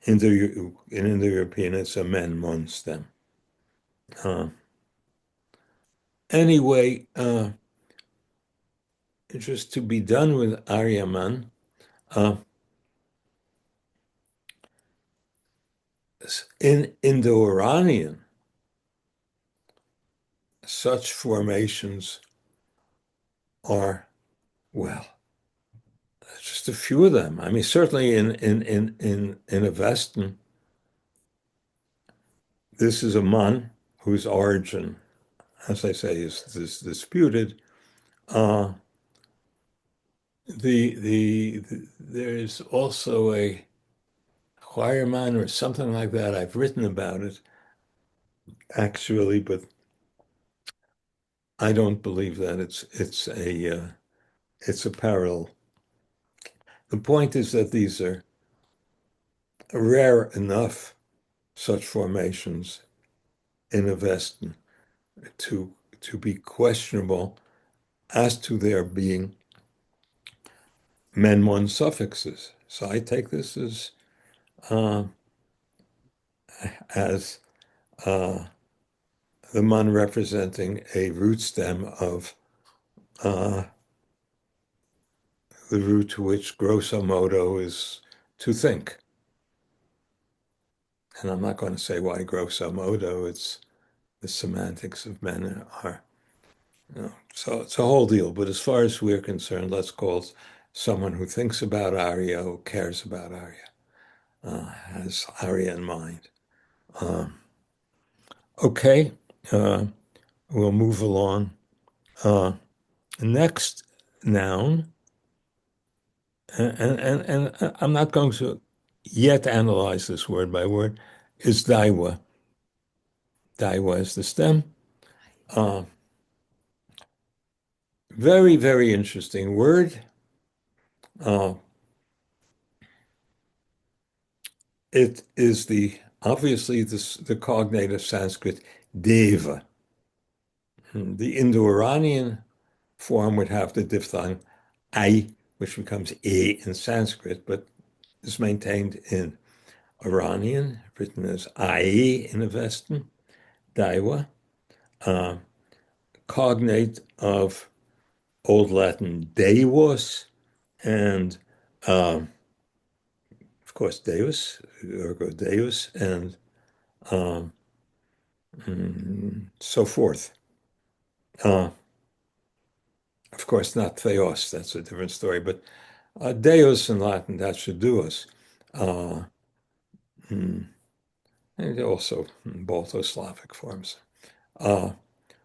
Indo-European it's a men mon stem. Anyway, just to be done with Aryaman, in Indo-Iranian, such formations are, well, just a few of them. I mean, certainly in Avestan, this is a man whose origin, as I say, is disputed. Uh, there's also a choirman or something like that. I've written about it actually, but I don't believe that it's a parallel. The point is that these are rare enough, such formations in Avestan to be questionable as to their being men-one suffixes. So I take this uh, as the man representing a root stem of the root to which grosso modo is to think. And I'm not going to say why grosso modo, it's the semantics of men are, so it's a whole deal. But as far as we're concerned, let's call someone who thinks about Arya, who cares about Arya, has Arya in mind. Okay, we'll move along. Next noun and I'm not going to yet analyze this word by word, is daiwa. Daiwa is the stem. Uh, Very, very interesting word. Uh, it is obviously the cognate of Sanskrit deva. The Indo-Iranian form would have the diphthong I, which becomes E in Sanskrit, but is maintained in Iranian, written as I in Avestan, Daiwa, uh, cognate of Old Latin Deus, and of course Deus, ergo Deus, and um, so forth. Of course, not Theos, that's a different story, but Deus in Latin, that should do us. Uh, mm, and also Balto-Slavic forms,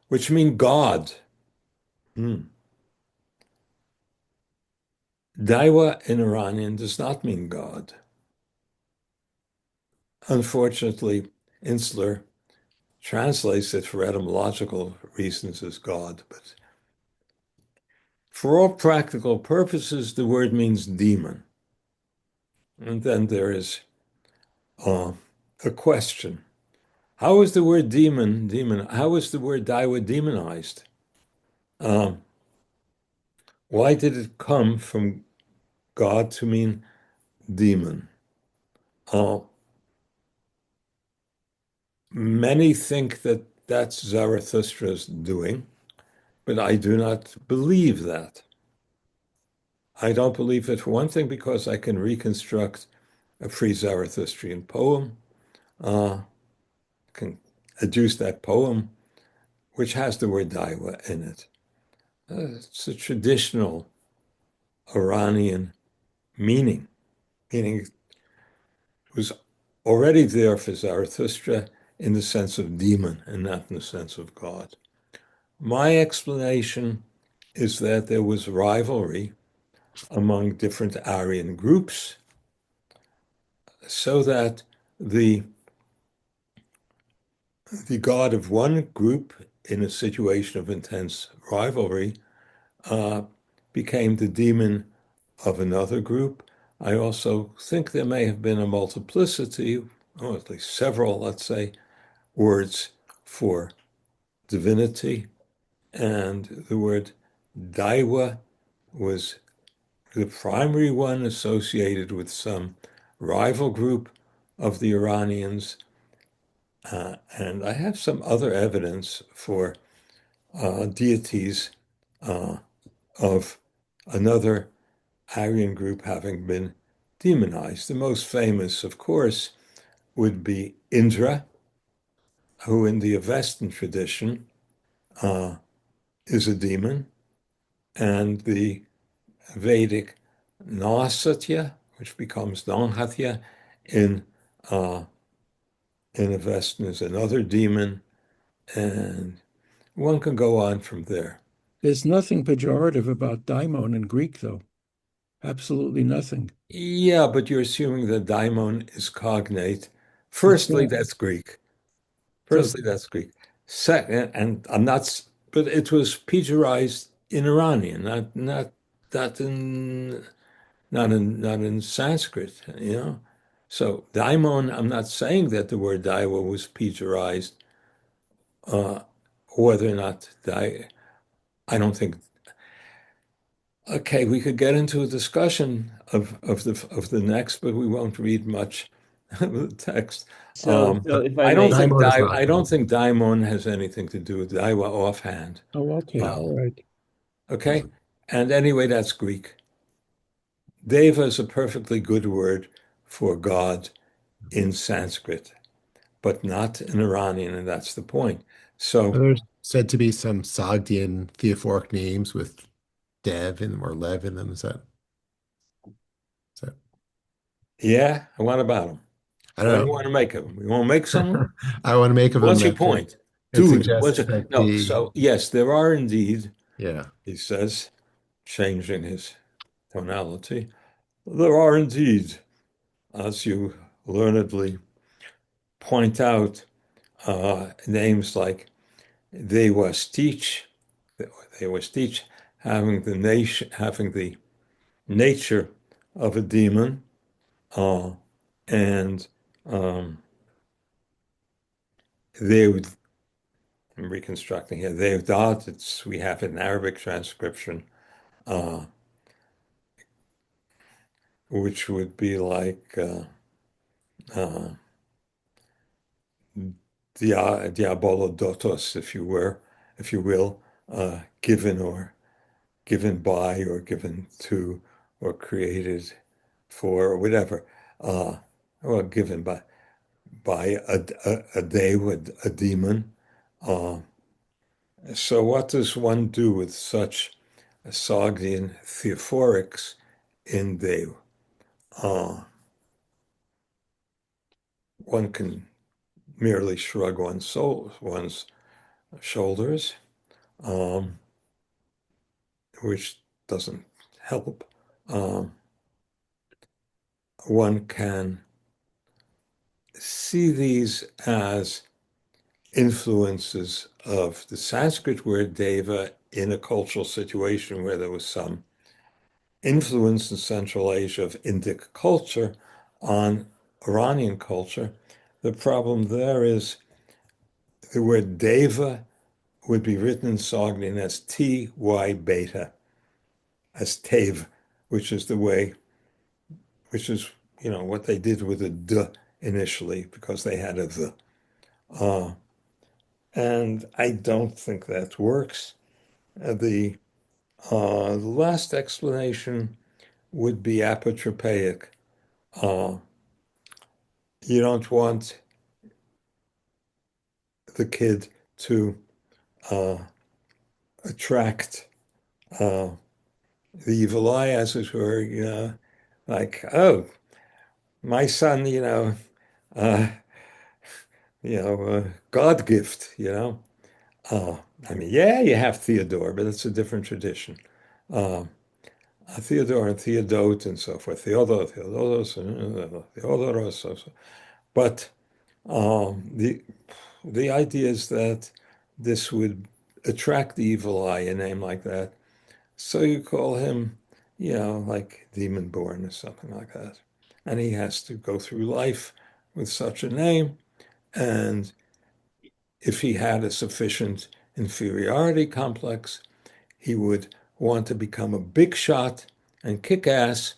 which mean God. Mm. Daiwa in Iranian does not mean God. Unfortunately, Insler translates it for etymological reasons as God, but for all practical purposes, the word means demon. And then there is uh, a question. How is the word demon, how is the word Daiwa demonized? Um, why did it come from God to mean demon? Uh, Many think that that's Zarathustra's doing, but I do not believe that. I don't believe it, for one thing, because I can reconstruct a pre-Zarathustrian poem, can adduce that poem, which has the word Daiwa in it. It's a traditional Iranian meaning it was already there for Zarathustra in the sense of demon and not in the sense of God. My explanation is that there was rivalry among different Aryan groups, so that the god of one group in a situation of intense rivalry became the demon of another group. I also think there may have been a multiplicity, or at least several, let's say, words for divinity, and the word Daiwa was the primary one associated with some rival group of the Iranians. And I have some other evidence for deities of another Aryan group having been demonized. The most famous, of course, would be Indra, who in the Avestan tradition is a demon, and the Vedic Nasatya, which becomes Nanhatya in Avestan, is another demon, and one can go on from there. There's nothing pejorative about daimon in Greek, though. Absolutely nothing. Yeah, but you're assuming that daimon is cognate. It's Firstly, not. that's Greek. So Firstly, that's Greek. Second, and I'm not, but it was pejorized in Iranian, not in not in Sanskrit, you know. So daimon, I'm not saying that the word daiwa was pejorized, whether or not I don't think. Okay, we could get into a discussion of the next, but we won't read much of the text. So if I may, Daimon is not. I don't think daimon has anything to do with daiwa offhand. oh, okay, Uh, all right. okay, and anyway, that's Greek. Deva is a perfectly good word for God in Sanskrit, but not in Iranian, and that's the point. So, There's said to be some Sogdian theophoric names with Dev in them or Lev in them. Is that yeah, what about them? I What do you don't want to make of them? You want to make some? know. I want to make of them What's your that point? it Dude, suggests that no, so yes, there are indeed, yeah. he says, changing his tonality, There are indeed, as you learnedly point out, names like they was teach, having the nature of a demon, and they would, I'm reconstructing here, they thought we have an Arabic transcription, which would be like uh, diabolodotos, if you will, given by or given to or created for or whatever. Well, given by a dev, a demon. Uh, so what does one do with such Sogdian theophorics in dev? One can merely shrug one's shoulders, um, which doesn't help. One can see these as influences of the Sanskrit word deva in a cultural situation where there was some influence in Central Asia of Indic culture on Iranian culture. The problem there is the word deva would be written in Sogdian as ty beta, as tev, which is the way, which is, what they did with the d initially because they had a the. And I don't think that works. The last explanation would be apotropaic. You don't want the kid to attract the evil eye, as it were, like, oh, my son, uh, God gift, I mean, yeah, you have Theodore, but it's a different tradition. Theodore and Theodote and so forth, Theodoros, Theodoros. But the idea is that this would attract the evil eye, a name like that. So you call him, like demon born or something like that. And he has to go through life with such a name. And if he had a sufficient inferiority complex, he would want to become a big shot and kick ass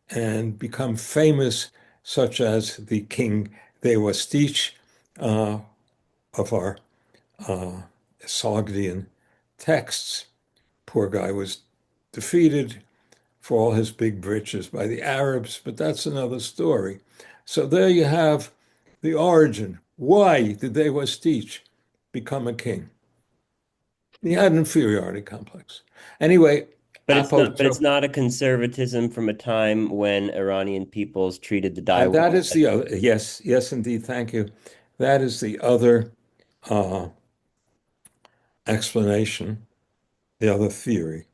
and become famous, such as the king Dewastich of our Sogdian texts. Poor guy was defeated for all his big britches by the Arabs, but that's another story. So there you have the origin. Why did Dewastich become a king? He had an inferiority complex. Anyway, But it's not a conservatism from a time when Iranian peoples treated the and Daiwa that is the other, yes, yes, indeed, thank you. That is the other explanation, the other theory.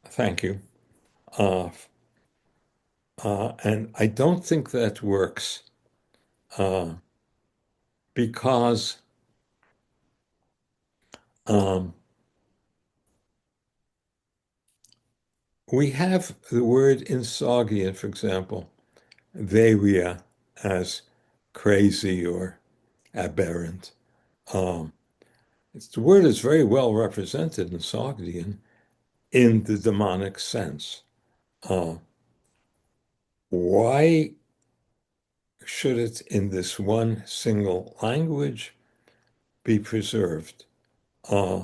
Thank you. Uh, and I don't think that works because um, we have the word in Sogdian, for example, Veria as crazy or aberrant. The word is very well represented in Sogdian in the demonic sense. Why should it, in this one single language, be preserved? Uh,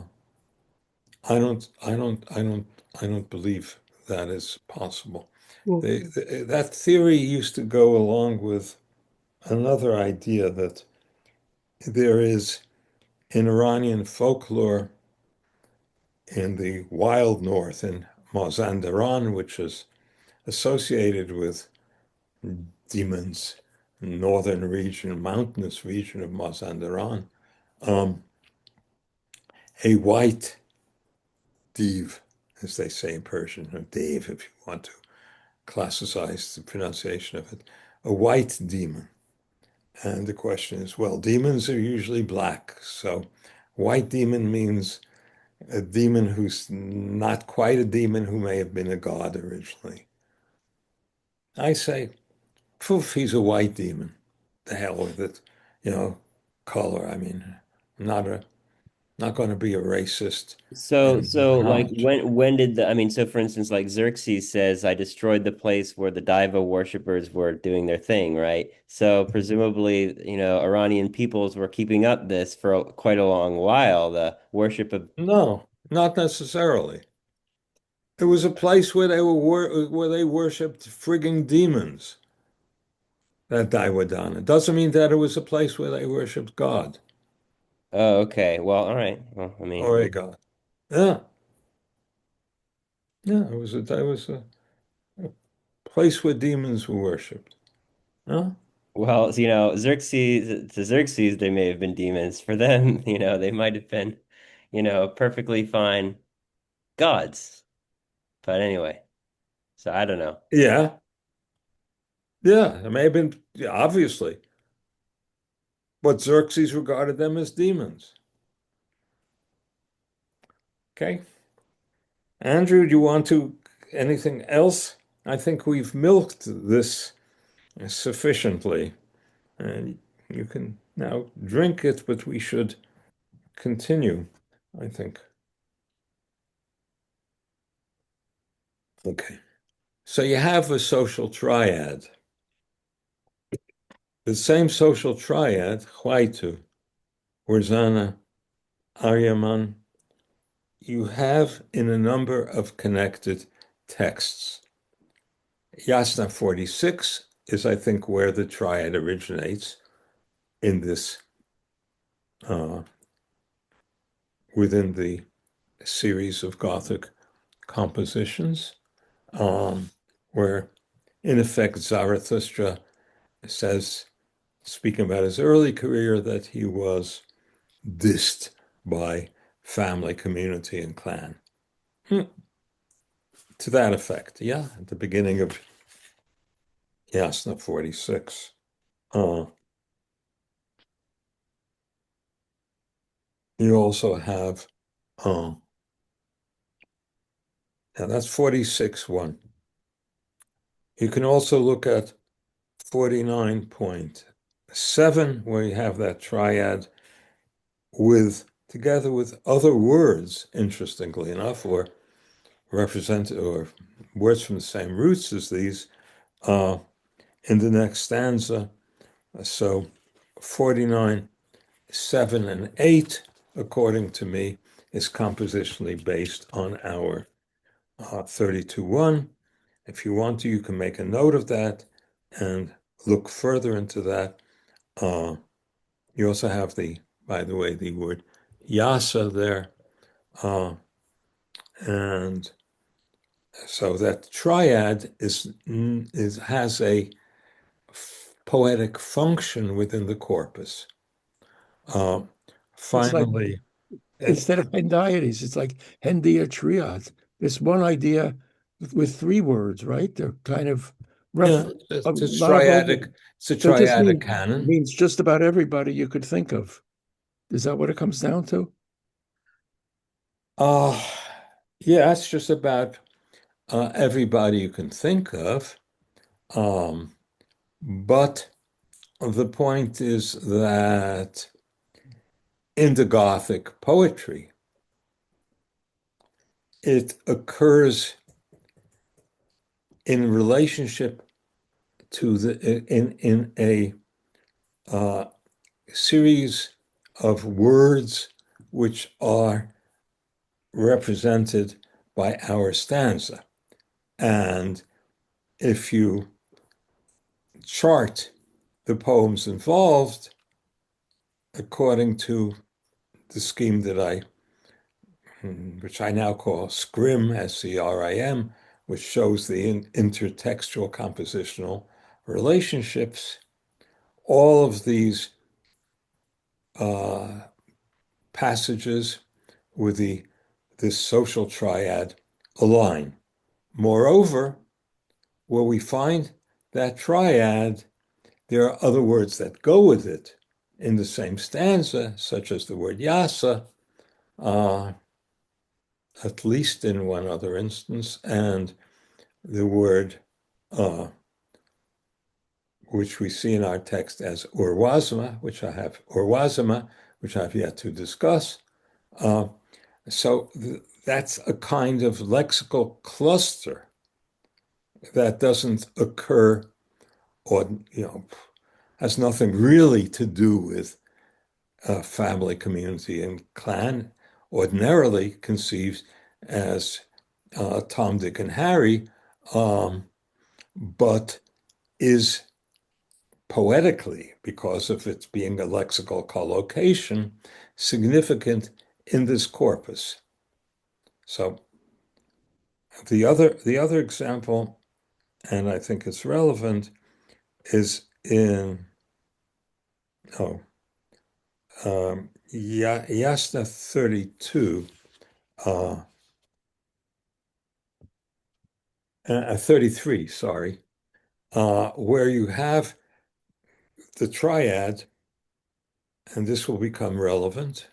I don't believe that is possible. Well, That theory used to go along with another idea that there is in Iranian folklore in the wild north, in Mazandaran, which is associated with demons, northern region, mountainous region of Mazandaran, a white div, as they say in Persian, or Dave, if you want to classicize the pronunciation of it, a white demon. And the question is, well, demons are usually black. So white demon means a demon who's not quite a demon, who may have been a god originally. I say, poof, he's a white demon. The hell with it. You know, color. I mean, I'm not going to be a racist So, and so like not. when did I mean, so for instance, like Xerxes says, I destroyed the place where the Diva worshippers were doing their thing, right? So presumably, Iranian peoples were keeping up this for quite a long while, the worship of. No, not necessarily. It was a place where where they worshipped frigging demons. That Daiwadana doesn't mean that it was a place where they worshipped God Oh, okay. Well, all right. Well, I or mean, a god. Yeah, yeah. It was a place where demons were worshipped. Huh? well, Xerxes to Xerxes, they may have been demons. For them, they might have been, perfectly fine gods. But anyway, so I don't know. Yeah, yeah. It may have been, yeah, obviously, but Xerxes regarded them as demons. Okay, Andrew, do you want to anything else? I think we've milked this sufficiently, and you can now drink it, but we should continue, I think. Okay. So you have a social triad. The same social triad, Huaytu, Warzana, Aryaman, you have in a number of connected texts. Yasna 46 is, I think, where the triad originates in this, uh, within the series of Gothic compositions, where, in effect, Zarathustra says, speaking about his early career, that he was dissed by family, community, and clan. To that effect, yeah, at the beginning of Yasna 46. You also have, now that's 46.1. You can also look at 49.7, where you have that triad together with other words, interestingly enough, or words from the same roots as these, in the next stanza. So 49, 7, and 8, according to me, is compositionally based on our 32.1. If you want to, you can make a note of that and look further into that. You also have by the way, the word yasa there. And so that triad has a poetic function within the corpus. It's like Finally, instead of hendiades, it's like hendia triads. This one idea with three words, right? They're kind of yeah, a it's lot of over. it's a So it just triadic canon. means just about everybody you could think of. Is that what it comes down to? Uh, yeah, it's just about everybody you can think of. Um, but the point is that in the Gothic poetry, it occurs in relationship to in a series of words which are represented by our stanza. And if you chart the poems involved according to the scheme which I now call SCRIM, SCRIM, which shows the intertextual compositional relationships, all of these passages with this social triad align. Moreover, where we find that triad, there are other words that go with it in the same stanza, such as the word yasa, at least in one other instance, and the word which we see in our text as urwazma, which I have yet to discuss. So that's a kind of lexical cluster that doesn't occur, or has nothing really to do with family, community, and clan, ordinarily conceived as Tom, Dick, and Harry, but is poetically, because of its being a lexical collocation, significant in this corpus. So the other example, and I think it's relevant, is in Yasna 32, 33, sorry, where you have the triad, and this will become relevant,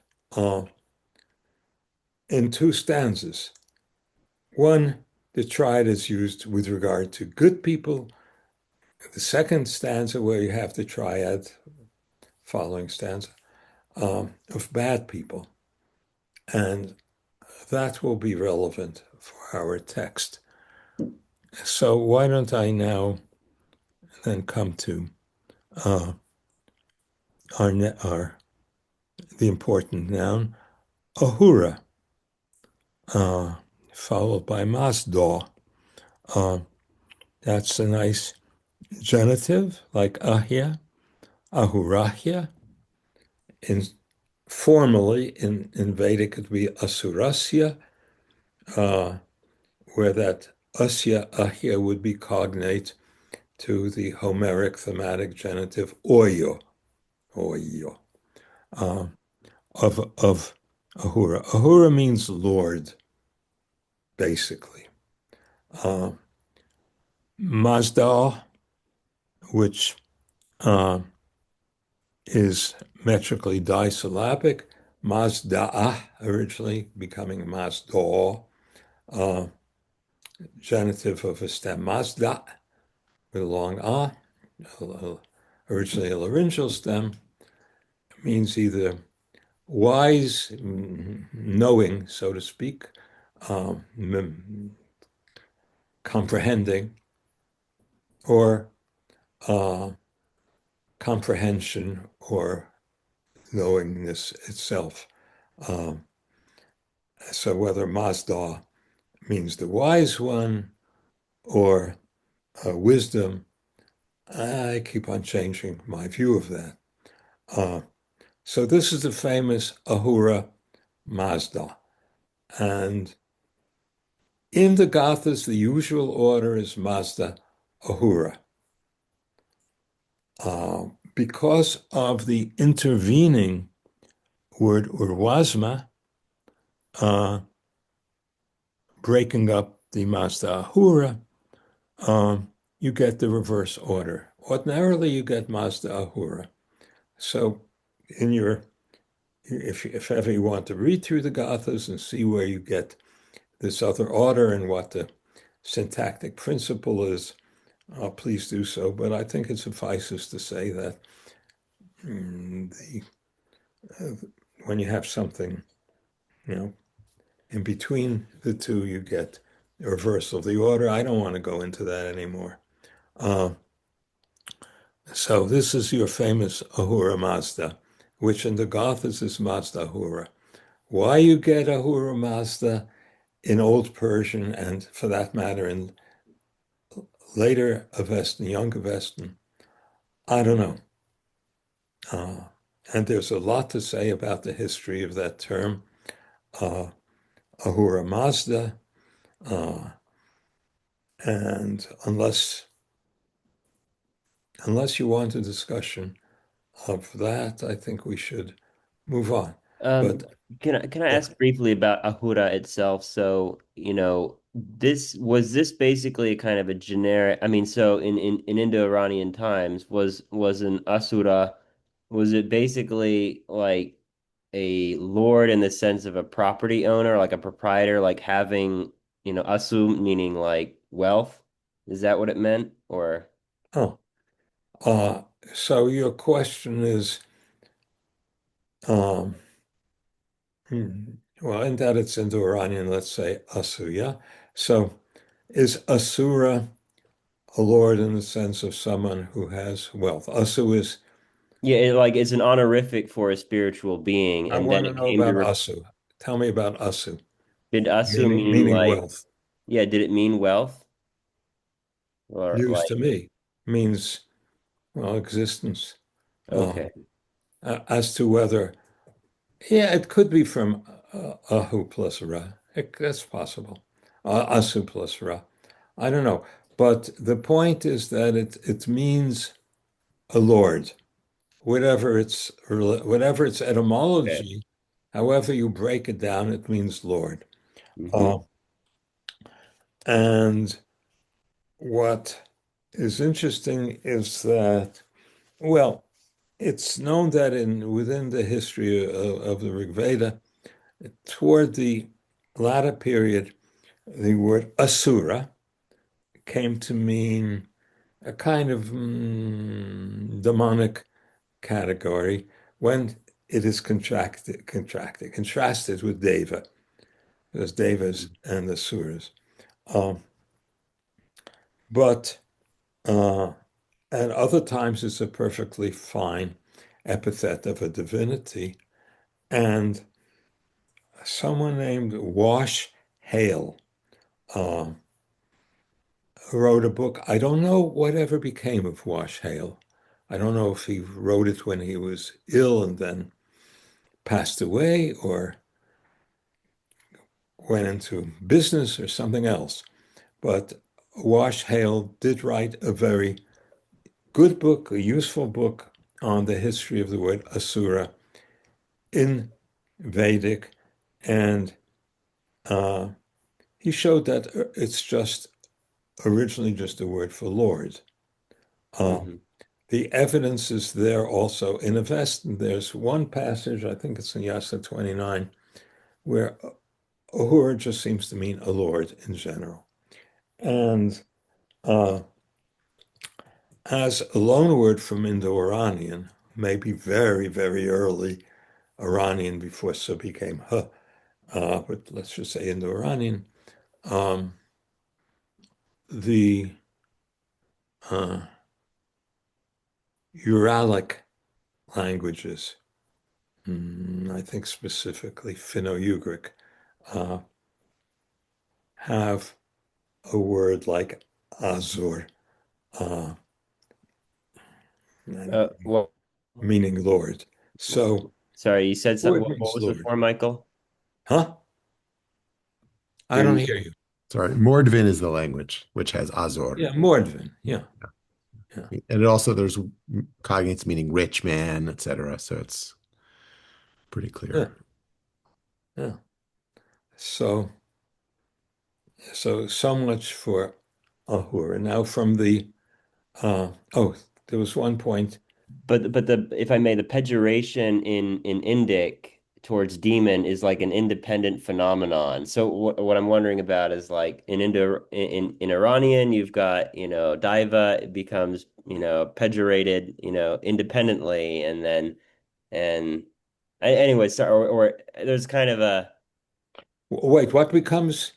in two stanzas. One, the triad is used with regard to good people. The second stanza, where you have the triad, following stanza, of bad people. And that will be relevant for our text. So why don't I now then come to the important noun, ahura, followed by masdaw. That's a nice genitive, like ahya, ahurahya. Formally, in Vedic, it would be asurasya, where that asya, ahya would be cognate to the Homeric thematic genitive oyo, of ahura. Ahura means Lord, basically. Mazda, which is metrically disyllabic, Mazda'ah, originally becoming Mazda, genitive of a stem Mazda, with a long ah, originally a laryngeal stem, means either wise, knowing, so to speak, comprehending, or comprehension or knowingness itself. So whether Mazda means the wise one or wisdom, I keep on changing my view of that. So this is the famous Ahura Mazda. And in the Gathas, the usual order is Mazda Ahura. Because of the intervening word urwazma, breaking up the Mazda Ahura, you get the reverse order. Ordinarily, you get Mazda Ahura. So if ever you want to read through the Gathas and see where you get this other order and what the syntactic principle is, please do so. But I think it suffices to say that when you have something, in between the two, you get a reversal of the order. I don't want to go into that anymore. So this is your famous Ahura Mazda, which in the Gathas is Mazda Ahura. Why you get Ahura Mazda in Old Persian, and for that matter in later Avestan, Young Avestan, I don't know. And there's a lot to say about the history of that term, Ahura Mazda. And unless you want a discussion of that, I think we should move on. But Can I ask briefly about Ahura itself? So, this basically a kind of a generic, I mean, so in Indo-Iranian times was an asura, was it basically like a lord in the sense of a property owner, like a proprietor, like having, asu meaning like wealth? Is that what it meant? Or Oh, uh, so your question is, um, well, in that it's Indo-Iranian, let's say Asuya. So is Asura a lord in the sense of someone who has wealth? Asu is, yeah, it's an honorific for a spiritual being, I and want then to it know came to about Asu. Tell me about Asu, did asu mean meaning like, wealth. yeah, did it mean wealth? Or News to like, me means, well, existence. okay. As to whether, yeah, it could be from Ahu plus Ra. That's possible. Asu plus Ra. I don't know. But the point is that it means a lord, whatever its Okay. etymology, however you break it down, it means lord. Hmm. Uh, and what is interesting is that, well, it's known that within the history of the Rig Veda, toward the latter period, the word asura came to mean a kind of demonic category when it is contrasted with Deva. There's Devas and Asuras. Um, but at other times, it's a perfectly fine epithet of a divinity. And someone named Wash Hale uh, wrote a book. I don't know whatever became of Wash Hale. I don't know if he wrote it when he was ill and then passed away or went into business or something else. But Wash Hale did write a very good book, a useful book on the history of the word Asura in Vedic. And uh, he showed that it's just originally just a word for Lord. Uh, Hmm. the evidence is there also in Avestan. There's one passage, I think it's in Yasna 29, where Ahura just seems to mean a lord in general. And uh, as a loanword from Indo-Iranian, maybe very, very early Iranian before so became but let's just say Indo-Iranian, um, the uh, Uralic languages, I think specifically Finno-Ugric, uh, have a word like Azur, uh, Well, meaning Lord. So, sorry, you said something. word What means was the Lord. form, Michael? Huh? I You're don't hear you. Sorry, Mordvin is the language, which has Azor. Yeah, Mordvin. Yeah, yeah, And it also there's cognates meaning rich man, etc. So it's pretty yeah, clear. yeah. So, so much for Ahura. Now, from the there was one point. But the if I may, the pejoration in Indic towards demon is like an independent phenomenon. So what I'm wondering about is like in Iranian, you've got, Daiva, it becomes, pejorated, independently, and then and anyway, so or there's kind of a Wait, what becomes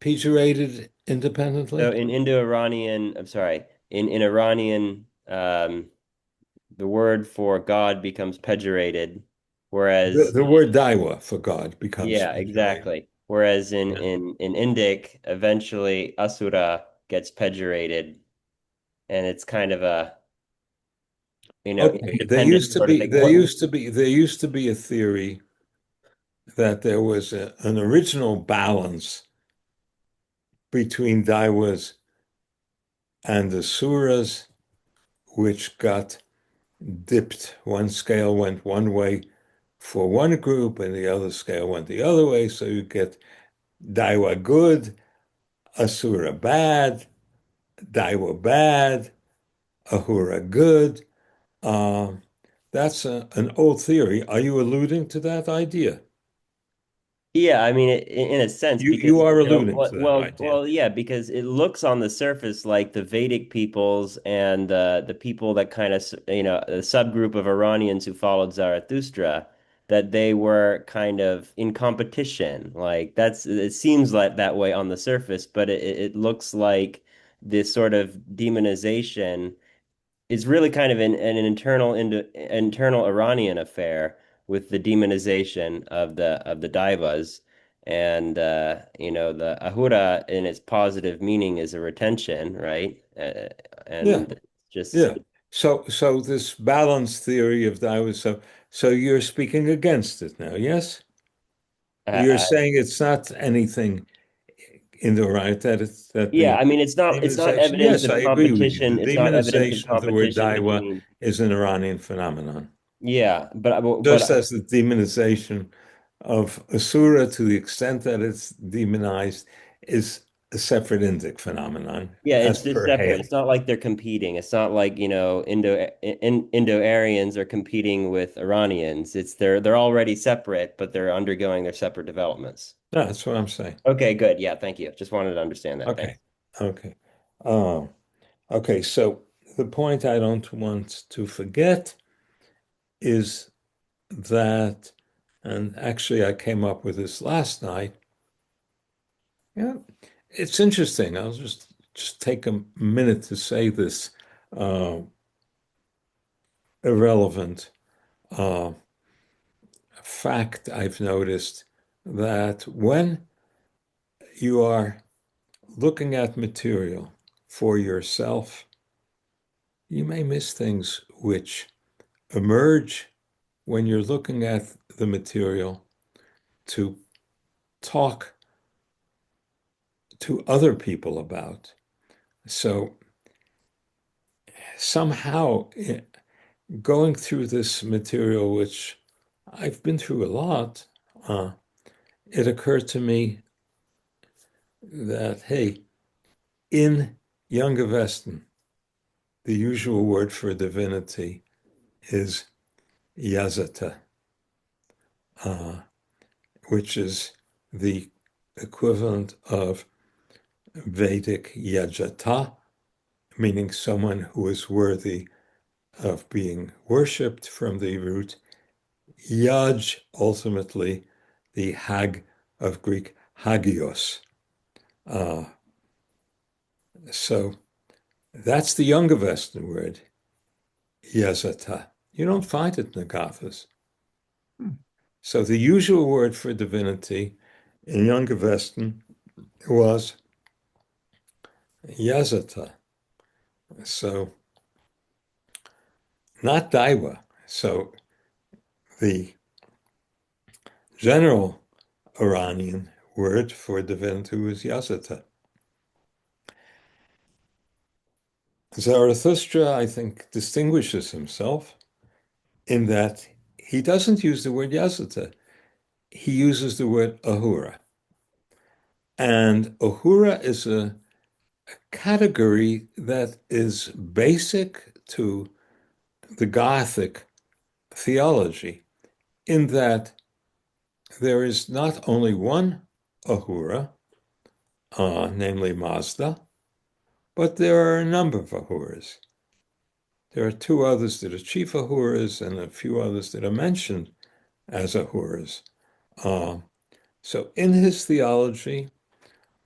pejorated so independently? in Indo-Iranian, I'm sorry, in Iranian, the word for God becomes pejorated, The, whereas the word Daiwa for God becomes yeah, pejorated. exactly. Whereas in Yeah. in Indic, eventually Asura gets pejorated, and it's kind of a Okay. independent sort of thing. There used to be a theory that there was an original balance between Daiwas and the Suras, which got dipped. One scale went one way for one group, and the other scale went the other way. So you get Daiwa good, Asura bad, Daiwa bad, Ahura good. Uh, that's an old theory. Are you alluding to that idea? Yeah, I mean, in a sense, You because are alluding to that idea. well, yeah, because it looks on the surface like the Vedic peoples and the people that kind of, a subgroup of Iranians who followed Zarathustra, that they were kind of in competition. Like it seems like that way on the surface, but it looks like this sort of demonization is really kind of an internal Iranian affair with the demonization of the Daivas. And the Ahura in its positive meaning is a retention, right? Yeah, And just yeah. So this balance theory of Taoism, so you're speaking against it now, yes? You're I, saying it's not anything in the right that it's that yeah, the I mean it's not demonization. evidence Yes, of I agree with you. The competition. It's not evidence of demonization of the word competition Daiwa between, is an Iranian phenomenon, yeah, just as the demonization of Asura, to the extent that it's demonized, is a separate Indic phenomenon, yeah, as it's just per separate. Hale. It's not like they're competing. It's not like, Indo-Aryans are competing with Iranians. They're already separate, but they're undergoing their separate developments. No, that's what I'm saying. Okay, good. Yeah, thank you. Just wanted to understand that. Okay, Thanks. okay. Um, okay, so the point I don't want to forget is that, and actually I came up with this last night. Yeah, it's interesting. I'll just take a minute to say this uh, irrelevant uh, fact I've noticed that when you are looking at material for yourself, you may miss things which emerge when you're looking at the material to talk to other people about. So somehow going through this material, which I've been through a lot, it occurred to me that, hey, in Younger Western, the usual word for divinity is Yazata, uh, which is the equivalent of Vedic Yajata, meaning someone who is worthy of being worshipped, from the root Yaj, ultimately the Hag of Greek Hagios. Uh, so that's the Younger Western word, Yazata. You don't find it in the Gathas. So the usual word for divinity in Younger Western was Yazata. So not Daiwa. So the general Iranian word for divinity was Yazata. Zarathustra, I think, distinguishes himself in that he doesn't use the word Yazata. He uses the word Ahura. And Ahura is a category that is basic to the Gothic theology, in that there is not only one Ahura, namely Mazda, but there are a number of Ahuras. There are two others that are chief Ahuras and a few others that are mentioned as Ahuras. Uh, so in his theology,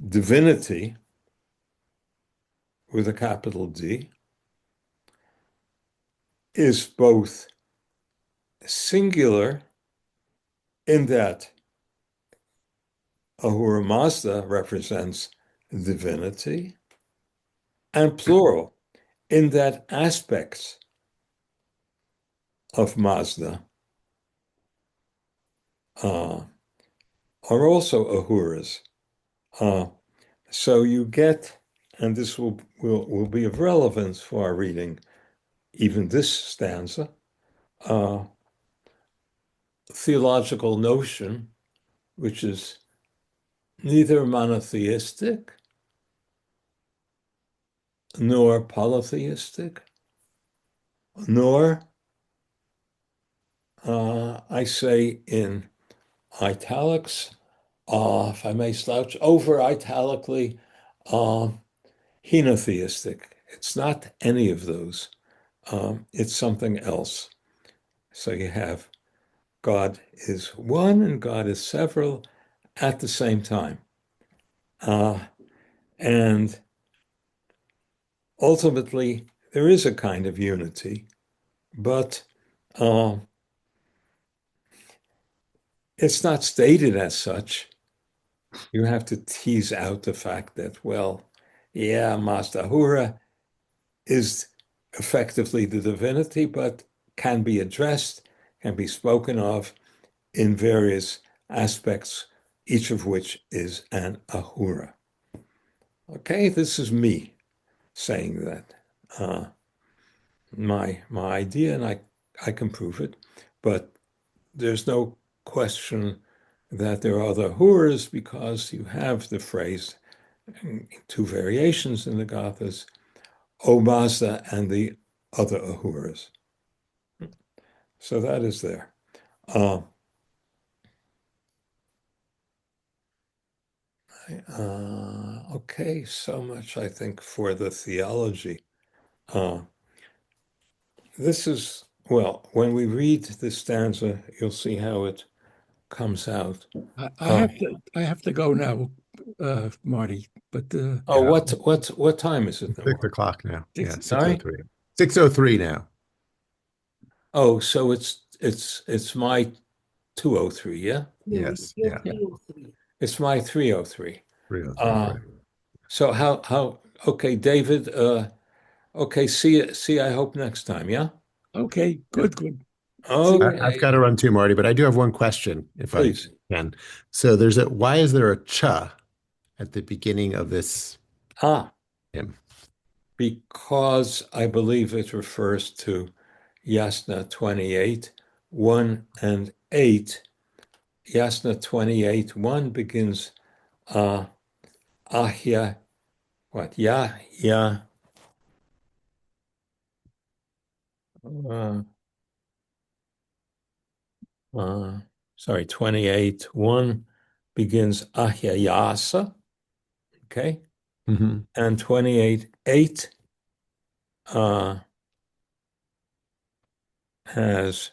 divinity, with a capital D, is both singular in that Ahura Mazda represents divinity, and plural in that aspects of Mazda uh, are also Ahuras. Uh, so you get, and this will be of relevance for our reading, even this stanza, uh, theological notion, which is neither monotheistic nor polytheistic, nor, I say in italics, if I may slouch over italically, uh, henotheistic. It's not any of those. It's something else. So you have God is one and God is several at the same time. And ultimately, there is a kind of unity, but it's not stated as such. You have to tease out the fact that, well, yeah, Mazdahura is effectively the divinity, but can be addressed, can be spoken of in various aspects, each of which is an Ahura. Okay, this is me saying that. My idea, and I can prove it, but there's no question that there are other Ahuras because you have the phrase, two variations in the Gathas, O Mazda and the other Ahuras. So that is there. Okay, so much I think for the theology. This is, well, when we read this stanza, you'll see how it comes out. I have to go now, Marty. But Oh, Yeah. what time is it now? 6 o'clock now. Yeah, Sorry? 6:03. 6:03 now. Oh, so it's my 203, yeah? No, Yes, it's your yeah. 303. It's my 303. 3:03. Uh, Right. so okay, David, okay, see, I hope next time, yeah? okay, good. I've Okay, got to run too, Marty, but I do have one question, if I please. can. So why is there a cha at the beginning of this hymn? Because I believe it refers to Yasna 28, 1 and 8. Yasna 28, 1 begins Ahya, what? Uh, uh, sorry, 28, 1 begins Ahya Yasa, okay? Mm-hmm. And 28, 8 has,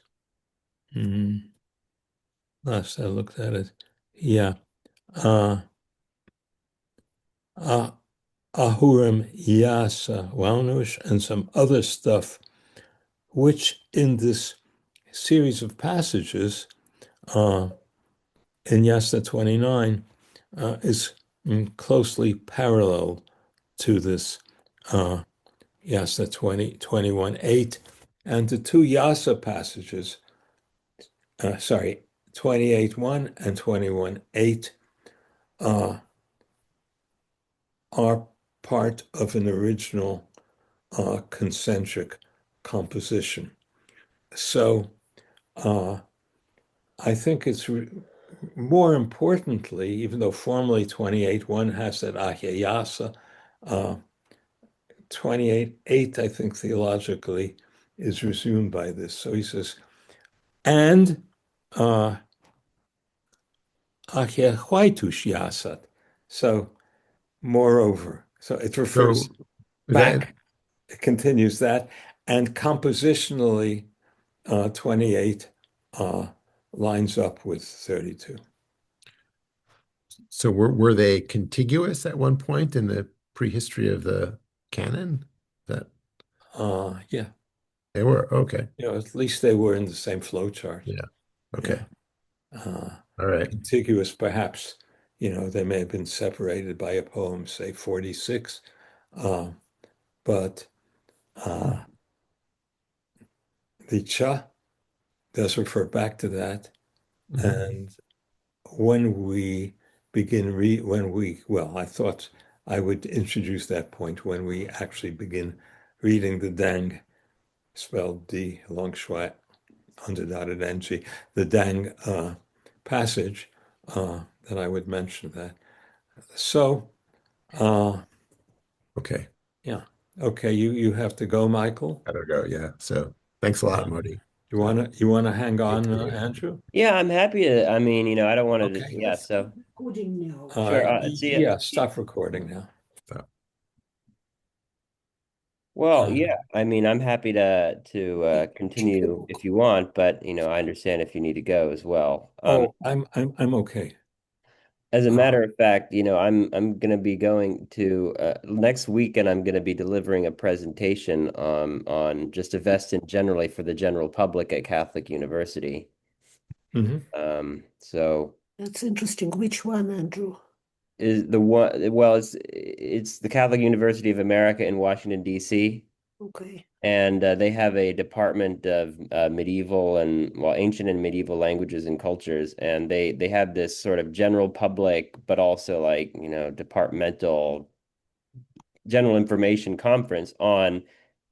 last I looked at it, yeah, uh, Ahurim Yasa Waunush and some other stuff, which in this series of passages in Yasna 29 is closely parallel to this Yasna 21, 8. And the two Yasa passages, 28, 1 and 21, 8, are part of an original concentric composition. So I think it's more importantly, even though formally 28.1 has that Ahyayasa, 28.8, I think theologically is resumed by this. So he says, and Ahyahwaitush Yasat. So moreover, so it refers So back, it continues that, and compositionally 28 lines up with 32. so were they contiguous at one point in the prehistory of the canon? That Yeah, they were okay. at least they were in the same flow chart. Yeah. Okay. Yeah. All right. Contiguous, perhaps, they may have been separated by a poem, say 46, but the cha does refer back to that. Mm-hmm. And when we begin I thought I would introduce that point when we actually begin reading the Dang, spelled D long schwa underdotted NG, the Dang passage, that I would mention that. So, Okay. yeah, Okay, you have to go, Michael. Gotta go. Yeah. So thanks a lot, Um, Marty. you wanna hang Great on, to meet you. Andrew? Yeah, I'm happy to. I mean, I don't want to. Okay. Yeah, Stop so recording now. sure. See ya. Yeah, stop recording now. So, Well, yeah. Um, I mean, I'm happy to Check the continue if book. you want, but I understand if you need to go as well. oh, I'm okay. As a Uh, matter of fact, I'm gonna be going to next weekend. I'm gonna be delivering a presentation on just Avestin generally for the general public at Catholic University. mhm. So That's interesting. Which one, Andrew? is the one well, it's the Catholic University of America in Washington, D.C. Okay. And they have a department of medieval and ancient and medieval languages and cultures, and they have this sort of general public, but also departmental general information conference on